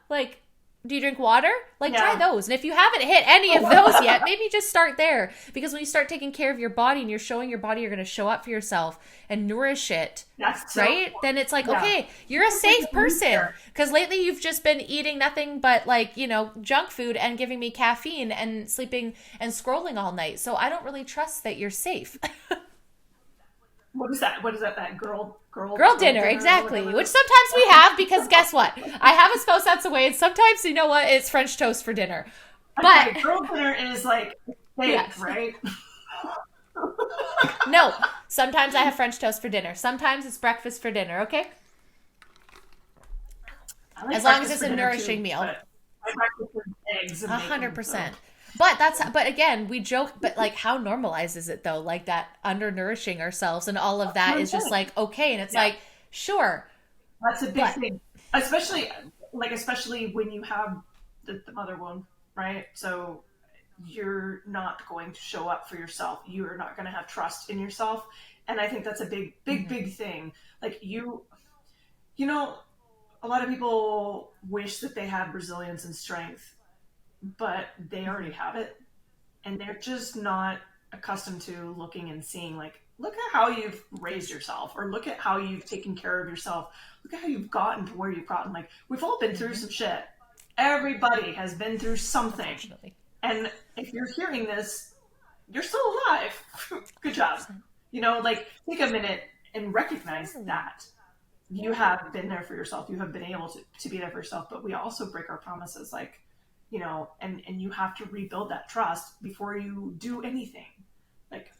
Like, do you drink water? Like, try those. And if you haven't hit any of those yet, maybe just start there. Because when you start taking care of your body and you're showing your body you're going to show up for yourself and nourish it, right? Then it's like, okay, you're a safe person. Because lately you've just been eating nothing but like, junk food and giving me caffeine and sleeping and scrolling all night. So I don't really trust that you're safe. What is that? That girl dinner, exactly. Which sometimes we have, because guess what? I have a spouse that's away, and sometimes, it's French toast for dinner. But okay, girl dinner is like steak, right? No, sometimes I have French toast for dinner. Sometimes it's breakfast for dinner. Okay, as long as it's a nourishing meal. I breakfast with eggs and 100%. But again, we joke, but like, how normalized is it though? Like that undernourishing ourselves and all of that is just like, okay. And it's like, sure. That's a big thing. Especially when you have the mother wound, right? So you're not going to show up for yourself. You are not going to have trust in yourself. And I think that's a big thing. Like a lot of people wish that they had resilience and strength, but they already have it, and they're just not accustomed to looking and seeing, like, look at how you've raised yourself, or look at how you've taken care of yourself. Look at how you've gotten to where you've gotten. Like, we've all been through some shit. Everybody has been through something. And if you're hearing this, you're still alive. Good job. Like, take a minute and recognize that you have been there for yourself. You have been able to be there for yourself, but we also break our promises. Like, and you have to rebuild that trust before you do anything. Like,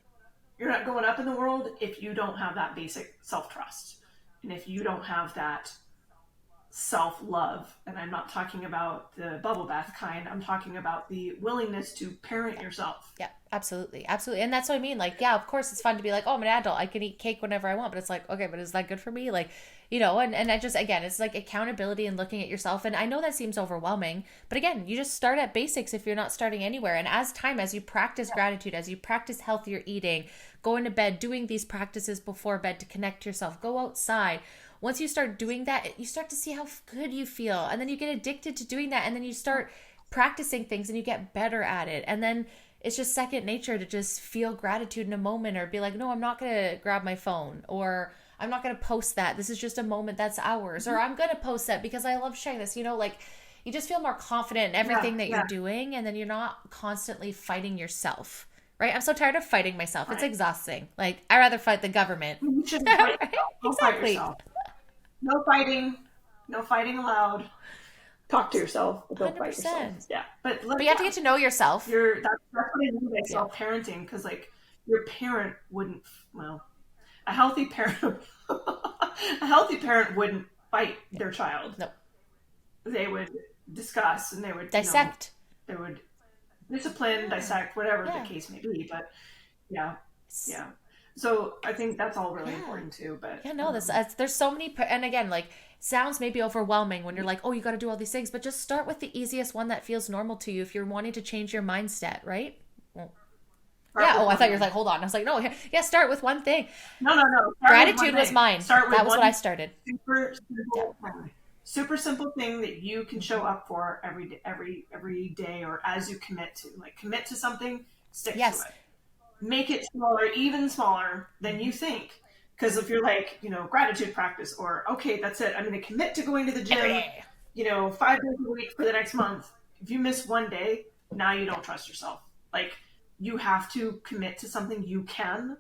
you're not going up in the world if you don't have that basic self-trust. And if you don't have that self-love, and I'm not talking about the bubble bath kind, I'm talking about the willingness to parent yourself. Yeah, absolutely. Absolutely. And that's what I mean. Like, yeah, of course it's fun to be like, oh, I'm an adult, I can eat cake whenever I want. But it's like, okay, but is that good for me? Like, and I just, again, it's like accountability and looking at yourself. And I know that seems overwhelming, but again, you just start at basics if you're not starting anywhere. And as you practice gratitude, as you practice healthier eating, going to bed, doing these practices before bed to connect yourself, go outside. Once you start doing that, you start to see how good you feel. And then you get addicted to doing that. And then you start practicing things and you get better at it. And then it's just second nature to just feel gratitude in a moment, or be like, no, I'm not going to grab my phone, or I'm not going to post that. This is just a moment that's ours. Or I'm going to post that because I love sharing this. Like you just feel more confident in everything that you're doing, and then you're not constantly fighting yourself. Right? I'm so tired of fighting myself. It's exhausting. Like, I'd rather fight the government. You shouldn't fight yourself. Don't Exactly. fight yourself. No fighting. No fighting allowed. Talk to yourself, but don't 100%. Fight yourself. Yeah. But you have to get to know yourself. That's what I mean by self-parenting, because like your parent wouldn't, a healthy parent wouldn't fight their child. No. They would discuss, and they would dissect. They would discipline, dissect, whatever the case may be. But yeah. So I think that's all really important too. But there's so many, and again, like sounds maybe overwhelming when you're like, oh, you got to do all these things, but just start with the easiest one that feels normal to you if you're wanting to change your mindset, right? I thought you were like, hold on. I was like, no, start with one thing. No. Gratitude was mine. That was what I started. Super simple thing that you can show up for every day, or as you commit to. Like, commit to something, stick to it. Make it smaller, even smaller than you think. Because if you're like, gratitude practice, or okay, that's it, I'm going to commit to going to the gym, 5 days a week for the next month. If you miss one day, now you don't trust yourself. Like, you have to commit to something you can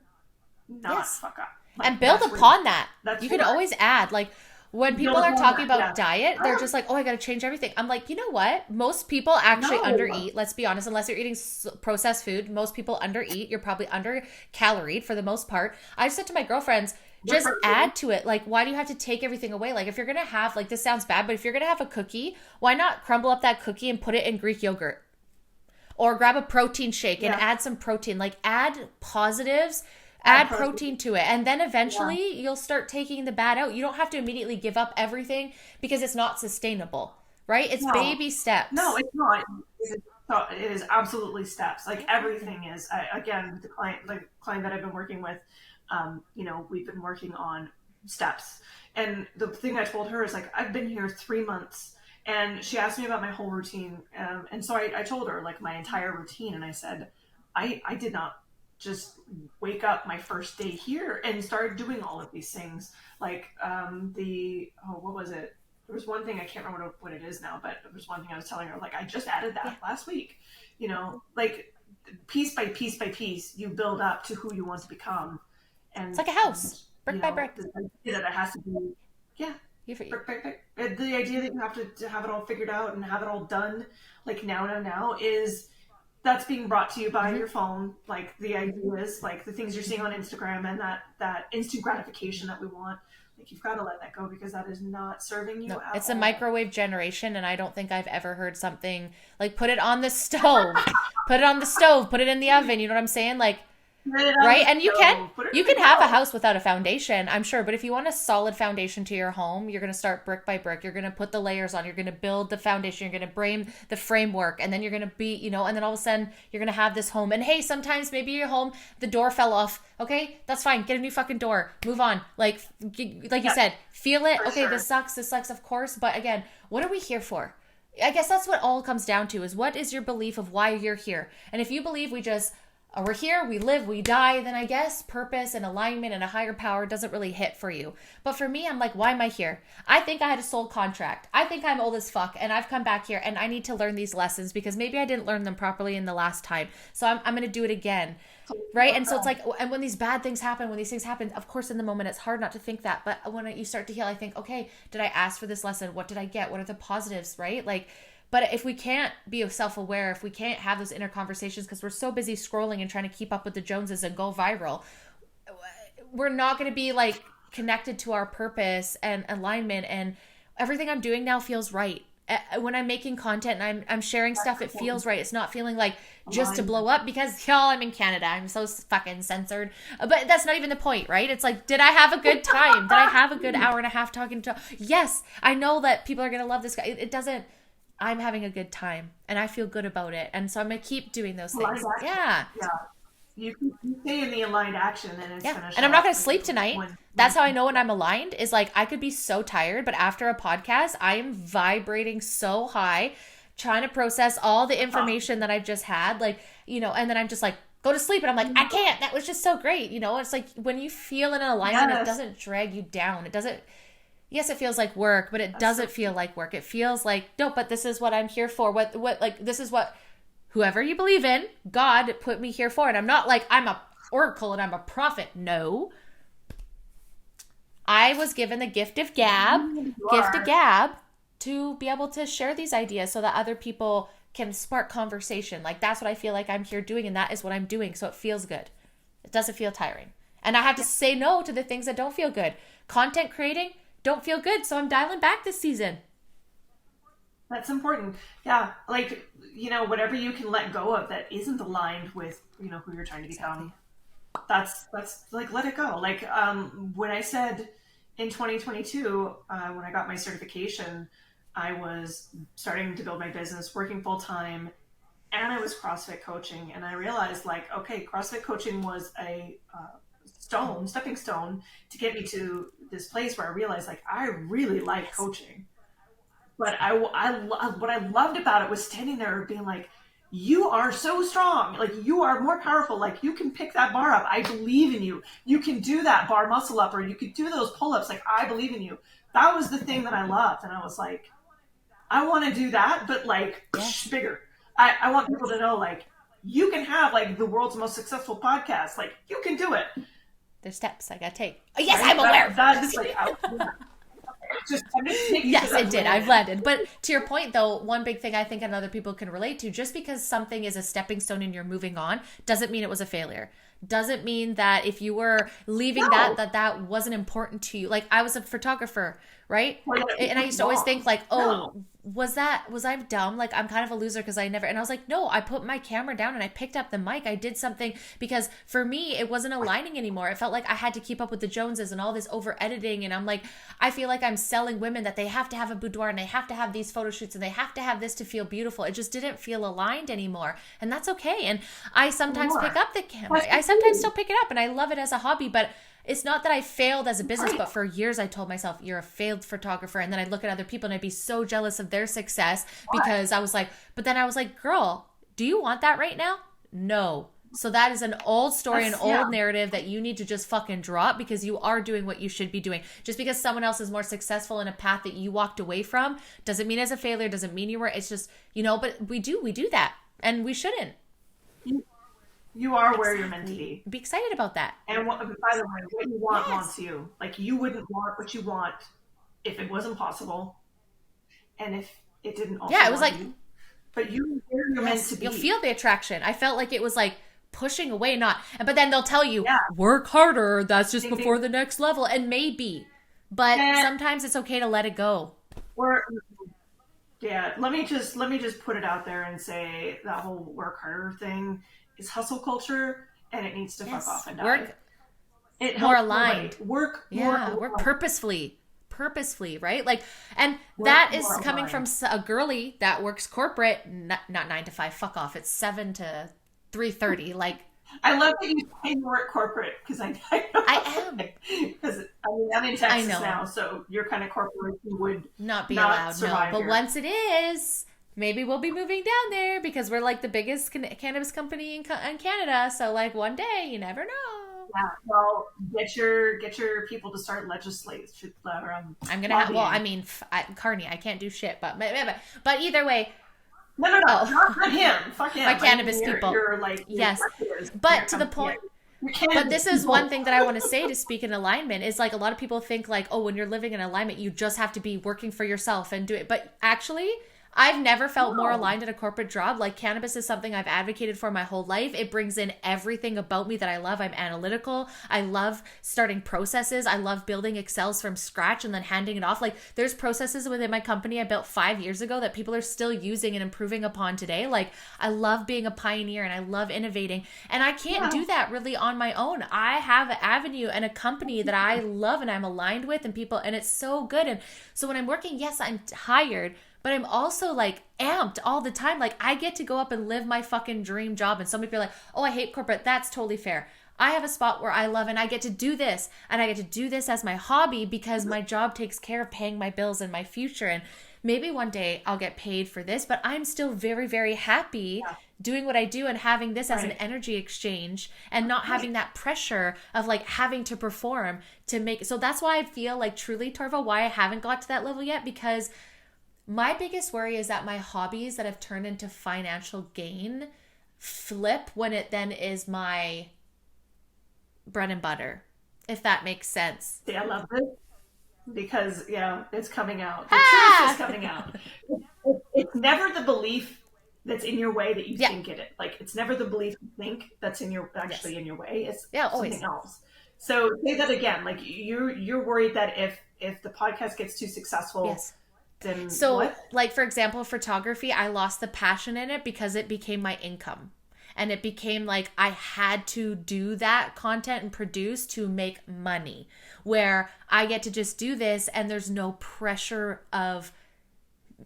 not fuck up. Like, and build upon that. You can always add, like, when people are talking about diet, they're just like, oh, I got to change everything. I'm like, you know what? Most people actually undereat. Let's be honest. Unless you're eating processed food, most people undereat. You're probably under-caloried for the most part. I said to my girlfriends, just add to it. Like, why do you have to take everything away? Like, if you're going to have, like, this sounds bad, but if you're going to have a cookie, why not crumble up that cookie and put it in Greek yogurt? Or grab a protein shake and add some protein. Like, add positives. Add protein to it, and then eventually you'll start taking the bad out. You don't have to immediately give up everything because it's not sustainable, right? It's baby steps. No, it's not. It is absolutely steps. Like, everything is. Again, the client that I've been working with, we've been working on steps. And the thing I told her is, like, I've been here 3 months, and she asked me about my whole routine. And so I told her, like, my entire routine, and I said, I did not just wake up my first day here and started doing all of these things. Like, what was it? There was one thing, I can't remember what it is now, but there was one thing I was telling her, like, I just added that last week. Like, piece by piece by piece, you build up to who you want to become. And it's like a house, brick by brick. The idea that it has to be, brick by brick. The idea that you have to have it all figured out and have it all done, like, now is, that's being brought to you by your phone. Like, the ideas, like the things you're seeing on Instagram, and that instant gratification that we want. Like, you've got to let that go, because that is not serving you. It's a microwave generation, and I don't think I've ever heard something like, put it on the stove, put it in the oven. You know what I'm saying? Like, right? And you can have a house without a foundation, I'm sure. But if you want a solid foundation to your home, you're going to start brick by brick. You're going to put the layers on. You're going to build the foundation. You're going to frame the framework. And then you're going to be, and then all of a sudden you're going to have this home. And hey, sometimes maybe your home, the door fell off. Okay, that's fine. Get a new fucking door. Move on. Like you said, feel it. Okay, sure. This sucks, of course. But again, what are we here for? I guess that's what all comes down to, is what is your belief of why you're here? And if you believe we're here, we live, we die, then I guess purpose and alignment and a higher power doesn't really hit for you. But for me, I'm like, why am I here? I think I had a soul contract. I think I'm old as fuck, and I've come back here, and I need to learn these lessons because maybe I didn't learn them properly in the last time. So I'm going to do it again. Right? And so it's like, and when these bad things happen, of course, in the moment, it's hard not to think that. But when you start to heal, I think, okay, did I ask for this lesson? What did I get? What are the positives, right? Like, but if we can't be self-aware, if we can't have those inner conversations because we're so busy scrolling and trying to keep up with the Joneses and go viral, we're not going to be like connected to our purpose and alignment. And everything I'm doing now feels right. When I'm making content and I'm sharing stuff, it feels right. It's not feeling like just to blow up because, y'all, I'm in Canada. I'm so fucking censored. But that's not even the point, right? It's like, did I have a good time? Did I have a good hour and a half talking to? Yes, I know that people are going to love this guy. It doesn't. I'm having a good time and I feel good about it. And so I'm going to keep doing those things. Yeah. You stay in the aligned action and it's and I'm not going to sleep tonight. That's how I know when I'm aligned, is like, I could be so tired, but after a podcast, I am vibrating so high, trying to process all the information that I've just had, like, and then I'm just like, go to sleep. And I'm like, I can't. That was just so great. You know, it's like when you feel in alignment, it doesn't drag you down. It doesn't, yes, it feels like work, but it doesn't feel like work. It feels like, no, but this is what I'm here for. Like, this is what whoever you believe in, God put me here for. And I'm not like, I'm a oracle and I'm a prophet. No. I was given the gift of gab, to be able to share these ideas so that other people can spark conversation. Like, that's what I feel like I'm here doing, and that is what I'm doing. So it feels good. It doesn't feel tiring. And I have to say no to the things that don't feel good. Content creating don't feel good, so I'm dialing back this season. That's important. Yeah, like, you know, whatever you can let go of that isn't aligned with, you know, who you're trying to become. That's like, let it go. Like, when I said in 2022, when I got my certification, I was starting to build my business, working full time, and I was CrossFit coaching. And I realized, like, okay, CrossFit coaching was a stepping stone to get me to this place where I realized, like, I really like coaching. But what I loved about it was standing there being like, you are so strong. Like, you are more powerful. Like, you can pick that bar up. I believe in you. You can do that bar muscle up, or you could do those pull-ups. Like, I believe in you. That was the thing that I loved. And I was like, I want to do that, but like, bigger. I want people to know, like, you can have like the world's most successful podcast. Like, you can do it. There's steps I got to take. Oh, yes, I'm aware. That's like, yes, it did. I've landed. But to your point, though, one big thing I think and other people can relate to, just because something is a stepping stone and you're moving on, doesn't mean it was a failure. Doesn't mean that if you were leaving that wasn't important to you. Like, I was a photographer, right? And I used to always think like, was I dumb? Like, I'm kind of a loser because I never, and I was like, no, I put my camera down and I picked up the mic. I did something because for me, it wasn't aligning anymore. It felt like I had to keep up with the Joneses and all this over editing. And I'm like, I feel like I'm selling women that they have to have a boudoir and they have to have these photo shoots and they have to have this to feel beautiful. It just didn't feel aligned anymore. And that's okay. And I sometimes pick up the camera. I sometimes still pick it up and I love it as a hobby, but it's not that I failed as a business, but for years I told myself, you're a failed photographer. And then I'd look at other people and I'd be so jealous of their success because I was like, but then I was like, girl, do you want that right now? No. So that is an old story, an old narrative that you need to just fucking drop, because you are doing what you should be doing. Just because someone else is more successful in a path that you walked away from doesn't mean as a failure, doesn't mean you were, it's just, you know, but we do that and we shouldn't. You are where you're meant to be. Be excited about that. And by the way, what you want wants you. Like, you wouldn't want what you want if it wasn't possible, and if it didn't also it was like you. But you're meant to be. You'll feel the attraction. I felt like it was like pushing away, but then they'll tell you, work harder, that's just before the next level. And maybe. But sometimes it's okay to let it go. Let me just put it out there and say that whole work harder thing is hustle culture, and it needs to fuck off and die. Work more aligned. Work purposefully, right? Like, and that is coming aligned from a girly that works corporate, not 9 to 5. Fuck off. It's 7 to 3:30. Like, I love that you say work corporate, because I am. Because I'm in Texas now, so your kind of corporation would not be allowed. No, but here. Once it is, maybe we'll be moving down there because we're like the biggest cannabis company in Canada. So like one day, you never know. Yeah, well, get your people to start legislating. I'm gonna have. Well, I mean, Carney, I can't do shit, but either way. No, not him. Fuck him. My cannabis people. You're like, yes, but to the point. But this is one thing that I want to say to speak in alignment is, like, a lot of people think like, oh, when you're living in alignment, you just have to be working for yourself and do it. But actually, I've never felt more aligned in a corporate job. Like, cannabis is something I've advocated for my whole life. It brings in everything about me that I love. I'm analytical. I love starting processes. I love building Excels from scratch and then handing it off. Like, there's processes within my company I built 5 years ago that people are still using and improving upon today. Like, I love being a pioneer and I love innovating. And I can't do that really on my own. I have an avenue and a company that I love and I'm aligned with and people, and it's so good. And so when I'm working, yes, I'm tired, but I'm also like amped all the time. Like, I get to go up and live my fucking dream job. And some people are like, oh, I hate corporate. That's totally fair. I have a spot where I love and I get to do this. And I get to do this as my hobby because my job takes care of paying my bills and my future. And maybe one day I'll get paid for this, but I'm still very, very happy doing what I do and having this as an Right. energy exchange and not Right. having that pressure of like having to perform to make. So that's why I feel like truly, Torva, why I haven't got to that level yet, because my biggest worry is that my hobbies that have turned into financial gain flip when it then is my bread and butter, if that makes sense. See, I love this because yeah, it's coming out. The truth is Ah! coming out. It's never the belief that's in your way that you Yeah. think it. Like it's never the belief you think that's in your Yes. actually in your way. It's Yeah, something always. else. So say that again. Like you're worried that if the podcast gets too successful, Yes. then So, what? like, for example, photography, I lost the passion in it because it became my income. And it became like I had to do that content and produce to make money, where I get to just do this and there's no pressure of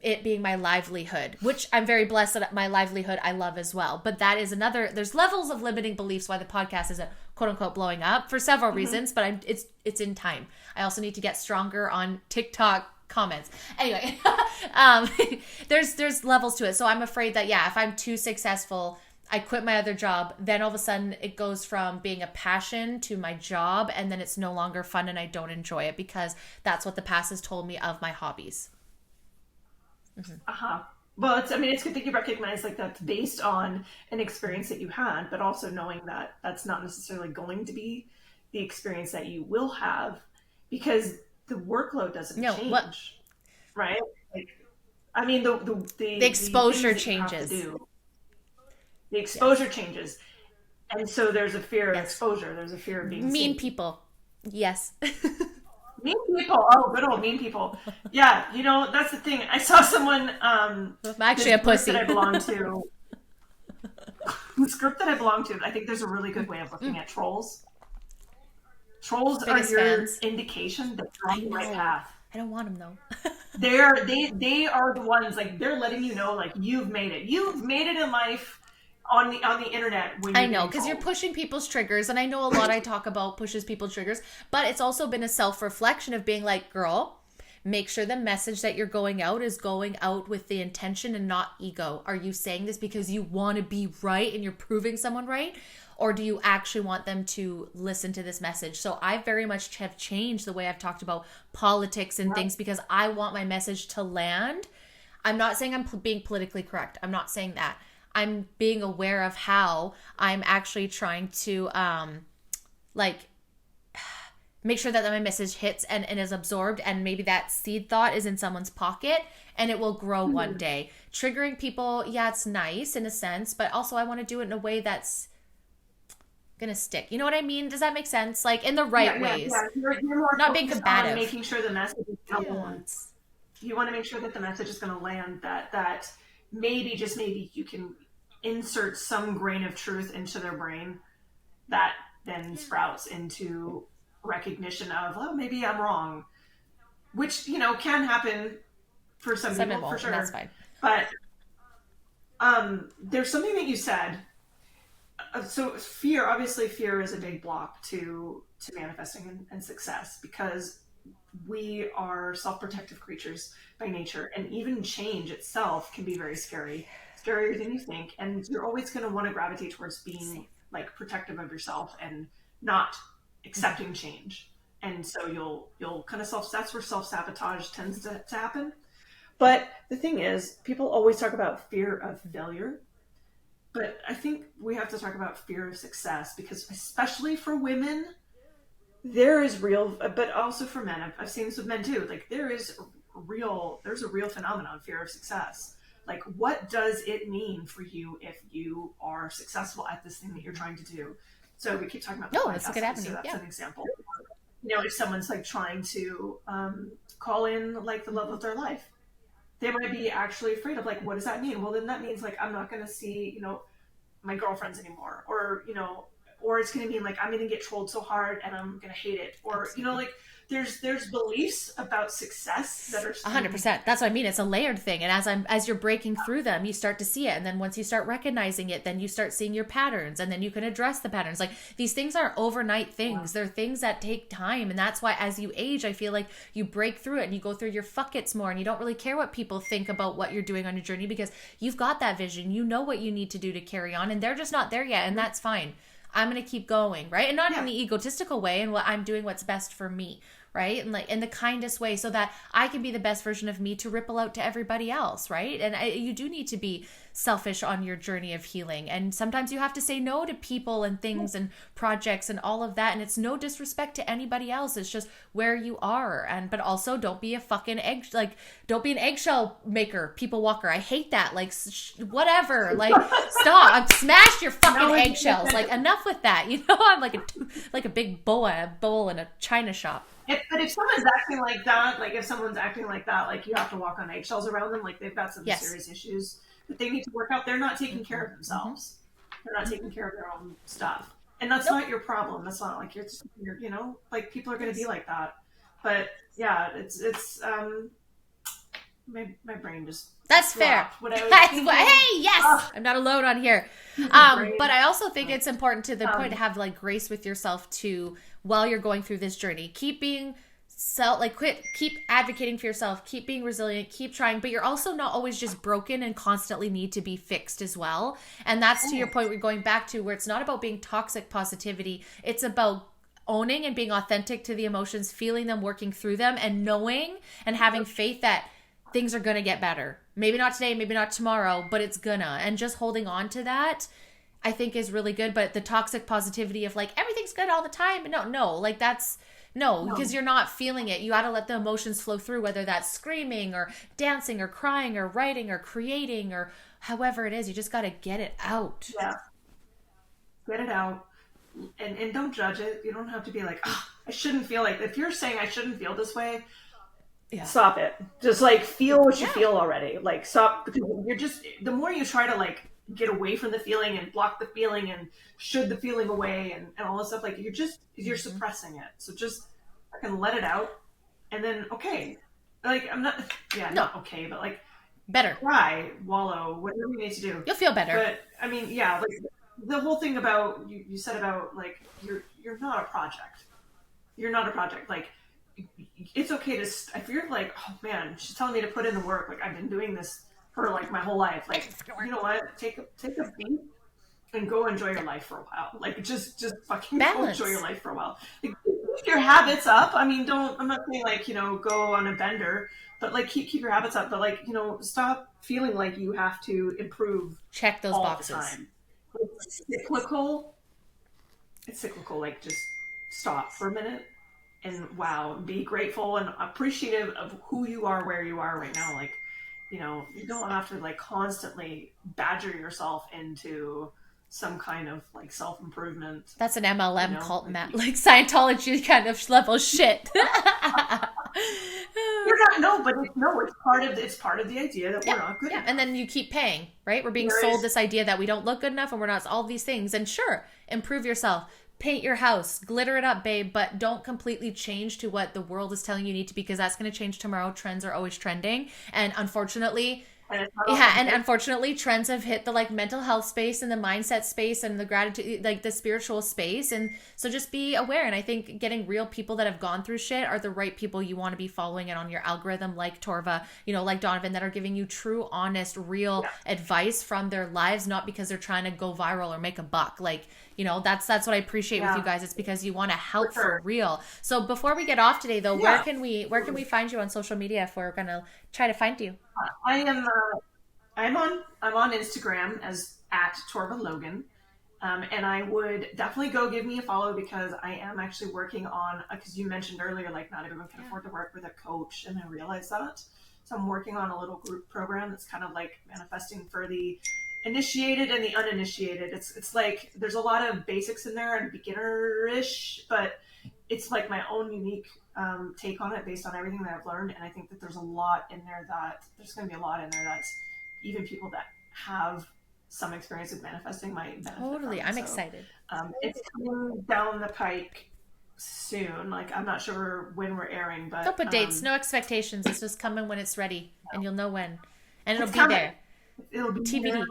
it being my livelihood, which I'm very blessed that my livelihood I love as well. But that is another, there's levels of limiting beliefs why the podcast isn't quote unquote blowing up for several reasons, but it's in time. I also need to get stronger on TikTok comments. Anyway, um, there's levels to it. So I'm afraid that, yeah, if I'm too successful, I quit my other job, then all of a sudden it goes from being a passion to my job, and then it's no longer fun and I don't enjoy it because that's what the past has told me of my hobbies. Uh-huh. Well, it's I mean it's good that you recognize like that's based on an experience that you had, but also knowing that that's not necessarily going to be the experience that you will have because the workload doesn't No, what change, right? Like I mean the the things exposure that you have to changes. do, the Yes. exposure changes. And so there's a fear of Yes. exposure, there's a fear of being Mean seen. people. Yes. Mean people, oh good old mean people. Yeah, you know, that's the thing. I saw someone I'm actually this a group that I pussy. belong to this group that I belong to, I think there's a really good way of looking at trolls. Trolls are Biggest your fans. indication that you're I on the right know. path. I don't want them though. They are the ones like they're letting you know like you've made it. You've made it in life on the internet when I you're know, getting because you're trolled. pushing people's triggers, and I know a lot I talk about pushes people's triggers, but it's also been a self reflection of being like, girl, make sure the message that you're going out is going out with the intention and not ego. Are you saying this because you want to be right and you're proving someone right? Or do you actually want them to listen to this message? So I very much have changed the way I've talked about politics and Yeah. things because I want my message to land. I'm not saying I'm being politically correct. I'm not saying that. I'm being aware of how I'm actually trying to like make sure that my message hits and is absorbed, and maybe that seed thought is in someone's pocket and it will grow one Mhm. day. Triggering people, yeah, it's nice in a sense, but also I want to do it in a way that's gonna stick. You know what I mean? Does that make sense? Like in the Yeah, right yeah, yeah. ways, You're more not being focused on combative. making sure the message is going to Yeah, land. You want to make sure that the message is going to land. That maybe just maybe you can insert some grain of truth into their brain that then yeah, sprouts into recognition of, oh, maybe I'm wrong, which, you know, can happen for some some it people for won't, and that's sure. fine. But there's something that you said. So fear, obviously, fear is a big block to manifesting and success because we are self-protective creatures by nature, and even change itself can be very scary, scarier than you think, and you're always going to want to gravitate towards being Safe. like protective of yourself and not Mm-hmm. accepting change. And so you'll kind of self that's where self-sabotage tends to happen. But the thing is, people always talk about fear of failure, but I think we have to talk about fear of success because especially for women, there is real, but also for men. I've seen this with men too. Like there's a real phenomenon, fear of success. Like, what does it mean for you if you are successful at this thing that you're trying to do? So we keep talking about the No, that's a podcast, good so avenue. that's Yeah. an example. You know, if someone's like trying to call in like the love Mm-hmm. of their life, they might be actually afraid of like, what does that mean? Well, then that means like I'm not going to see, you know, my girlfriends anymore, or you know, or it's going to mean like I'm going to get trolled so hard and I'm going to hate it, or Absolutely. you know, like there's beliefs about success that are 100%. That's what I mean. It's a layered thing. And as you're breaking through them, you start to see it. And then once you start recognizing it, then you start seeing your patterns, and then you can address the patterns. Like, these things aren't overnight things. They're things that take time. And that's why as you age, I feel like you break through it and you go through your fuck it's more, and you don't really care what people think about what you're doing on your journey, because you've got that vision. You know what you need to do to carry on, and they're just not there yet. And that's fine. I'm going to keep going, right? And not in the egotistical way, and what I'm doing what's best for me, right? And like in the kindest way, so that I can be the best version of me to ripple out to everybody else, right? And you do need to be selfish on your journey of healing, and sometimes you have to say no to people and things and projects and all of that, and it's no disrespect to anybody else, it's just where you are. And but also, don't be a fucking don't be an eggshell maker, people walker. I hate that. Like, whatever, like, stop. I've smashed your fucking eggshells, like, enough with that. I'm like a big bowl in a china shop. But if someone's acting like that, like you have to walk on eggshells around them, like they've got some serious issues that they need to work out. They're not taking care of themselves. They're not taking care of their own stuff. And that's not your problem. That's not like like people are going to be like that. But yeah, it's my brain just That's fair. What I was thinking. Hey, yes, I'm not alone on here. But I also think it's important to the point to have like grace with yourself too while you're going through this journey. Keep being keep advocating for yourself, keep being resilient, keep trying, but you're also not always just broken and constantly need to be fixed as well. And that's to your point we're going back to, where it's not about being toxic positivity. It's about owning and being authentic to the emotions, feeling them, working through them, and knowing and having faith that things are going to get better. Maybe not today, maybe not tomorrow, but it's gonna. And just holding on to that, I think, is really good. But the toxic positivity of like, everything's good all the time. No, like that's, no, because you're not feeling it. You got to let the emotions flow through, whether that's screaming or dancing or crying or writing or creating or however it is. You just got to get it out. Yeah. Get it out. And don't judge it. You don't have to be like, I shouldn't feel like, if you're saying I shouldn't feel this way, stop it. Just like feel what you feel already. Like stop, because you're just, the more you try to like get away from the feeling and block the feeling and should the feeling away and all this stuff, like you're suppressing it. So just fucking let it out. And then like I'm not not okay, but like better, cry, wallow, whatever you need to do, you'll feel better. But I mean, like the whole thing about you said about like you're not a project. You're not a project. Like, it's okay to, if you're like, oh man, she's telling me to put in the work, like I've been doing this for like my whole life, like, you know what, take a beat and go enjoy your life for a while. Like just fucking go enjoy your life for a while. Like, keep your habits up. I mean, I'm not saying like, go on a bender, but like keep your habits up, but like, stop feeling like you have to improve. Check those boxes. The time. It's cyclical. Like, just stop for a minute and be grateful and appreciative of who you are, where you are right now. Like, you don't have to like constantly badger yourself into some kind of like self-improvement. That's an MLM cult, Matt, like Scientology kind of level shit. But it's part of the idea that we're not good enough. And then you keep paying, right? We're being sold this idea that we don't look good enough and we're not all these things. And sure, improve yourself, paint your house, glitter it up, babe, but don't completely change to what the world is telling you need to, because that's going to change tomorrow. Trends are always trending. And unfortunately, trends have hit the like mental health space and the mindset space and the gratitude, like the spiritual space. And so just be aware. And I think getting real people that have gone through shit are the right people you want to be following and on your algorithm, like Torva, like Donovan, that are giving you true, honest, real advice from their lives, not because they're trying to go viral or make a buck. Like, that's what I appreciate with you guys. It's because you want to help for real. So before we get off today though, where can we find you on social media if we're going to try to find you? I'm on Instagram as @TorvaLogan. And I would definitely go give me a follow, because I am actually working on, because you mentioned earlier, like not everyone can afford to work with a coach. And I realize that. So I'm working on a little group program that's kind of like manifesting for the initiated and the uninitiated. It's like there's a lot of basics in there and beginner-ish, but it's like my own unique take on it based on everything that I've learned. And I think that there's going to be a lot in there that's even people that have some experience with manifesting might benefit Totally. from. I'm So, excited. it's coming down the pike soon. Like, I'm not sure when we're airing, but Don't put dates, no expectations. It's just coming when it's ready, and you'll know when. And it'll it's be coming. there. It'll be TBD. here.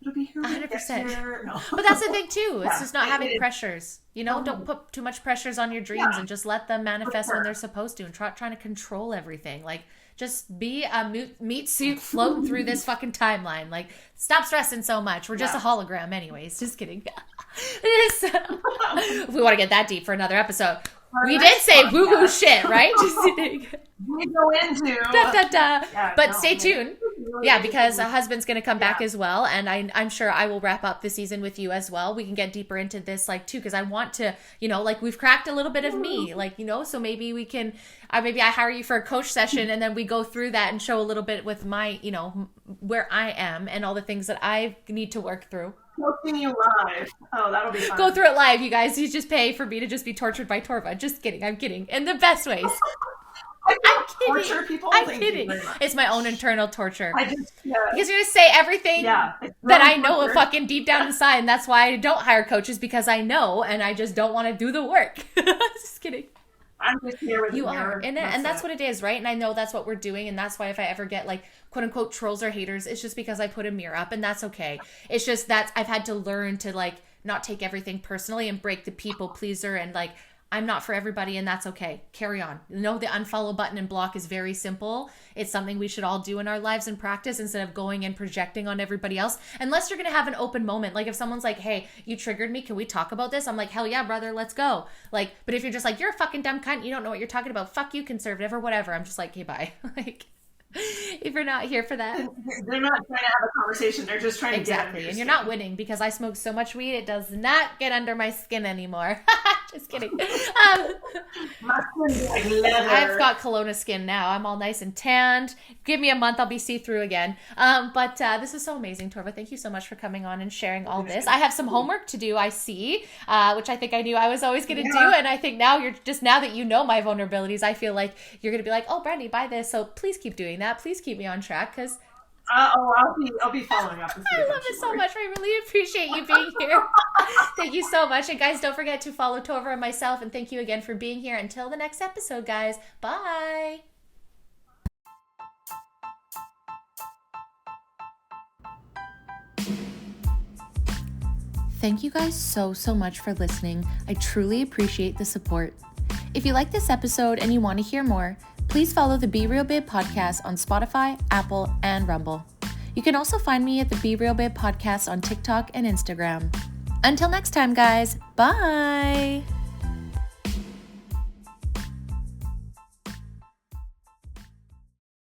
It'll be here when it 100%. gets here. No. But that's the thing too. It's Yeah, just not having it- pressures. You know, don't put too much pressures on your dreams Yeah. and just let them manifest sure. when they're supposed to, and trying to control everything. Like, just be a meat suit floating through this fucking timeline. Like, stop stressing so much. We're just a hologram anyways. Just kidding. If we want to get that deep for another episode. We did say woo woo shit, right? Just kidding. We go into Da, da, da. Yeah, But no, stay man. tuned. Yeah, because a husband's going to come back as well. And I'm sure I will wrap up the season with you as well. We can get deeper into this, like, too, because I want to, you know, like, we've cracked a little bit of me, like, you know, so maybe we can, maybe I hire you for a coach session and then we go through that and show a little bit with my, you know, where I am and all the things that I need to work through. Coaching you live. Oh, that'll be fun. Go through it live, you guys. You just pay for me to just be tortured by Torva. Just kidding. I'm kidding. In the best ways. I'm kidding. Torture people. I'm Thank kidding. You very much. It's my own internal torture. Because you're going to say everything that I know fucking deep down inside. And that's why I don't hire coaches, because I know and I just don't want to do the work. Just kidding. I'm just here with You are. And that's what it is, right? And I know that's what we're doing. And that's why if I ever get like quote unquote trolls or haters, it's just because I put a mirror up, and that's okay. It's just that I've had to learn to like not take everything personally and break the people pleaser, and like, I'm not for everybody, and that's okay. Carry on. You know, the unfollow button and block is very simple. It's something we should all do in our lives and practice instead of going and projecting on everybody else. Unless you're going to have an open moment. Like if someone's like, hey, you triggered me. Can we talk about this? I'm like, hell yeah, brother, let's go. Like, but if you're just like, you're a fucking dumb cunt, you don't know what you're talking about. Fuck you, conservative or whatever. I'm just like, okay, bye. Like, if you're not here for that. They're not trying to have a conversation. They're just trying to get under your and you're skin. not winning, because I smoke so much weed it does not get under my skin anymore. Just kidding. My skin's like leather. I've got Kelowna skin now. I'm all nice and tanned. Give me a month, I'll be see-through again. But this is so amazing, Torva. Thank you so much for coming on and sharing all this. I have some homework to do, I see, which I think I knew I was always going to do. And I think now now that you know my vulnerabilities, I feel like you're going to be like, oh, Brandy, buy this. So please keep doing that. Please keep me on track, because I'll be following up with you. I love it so much. I really appreciate you being here. Thank you so much. And guys, don't forget to follow Torva and myself. And thank you again for being here. Until the next episode, guys. Bye. Thank you guys so much for listening. I truly appreciate the support. If you like this episode and you want to hear more, please follow the Be Real Babe podcast on Spotify, Apple, and Rumble. You can also find me at the Be Real Babe podcast on TikTok and Instagram. Until next time, guys. Bye.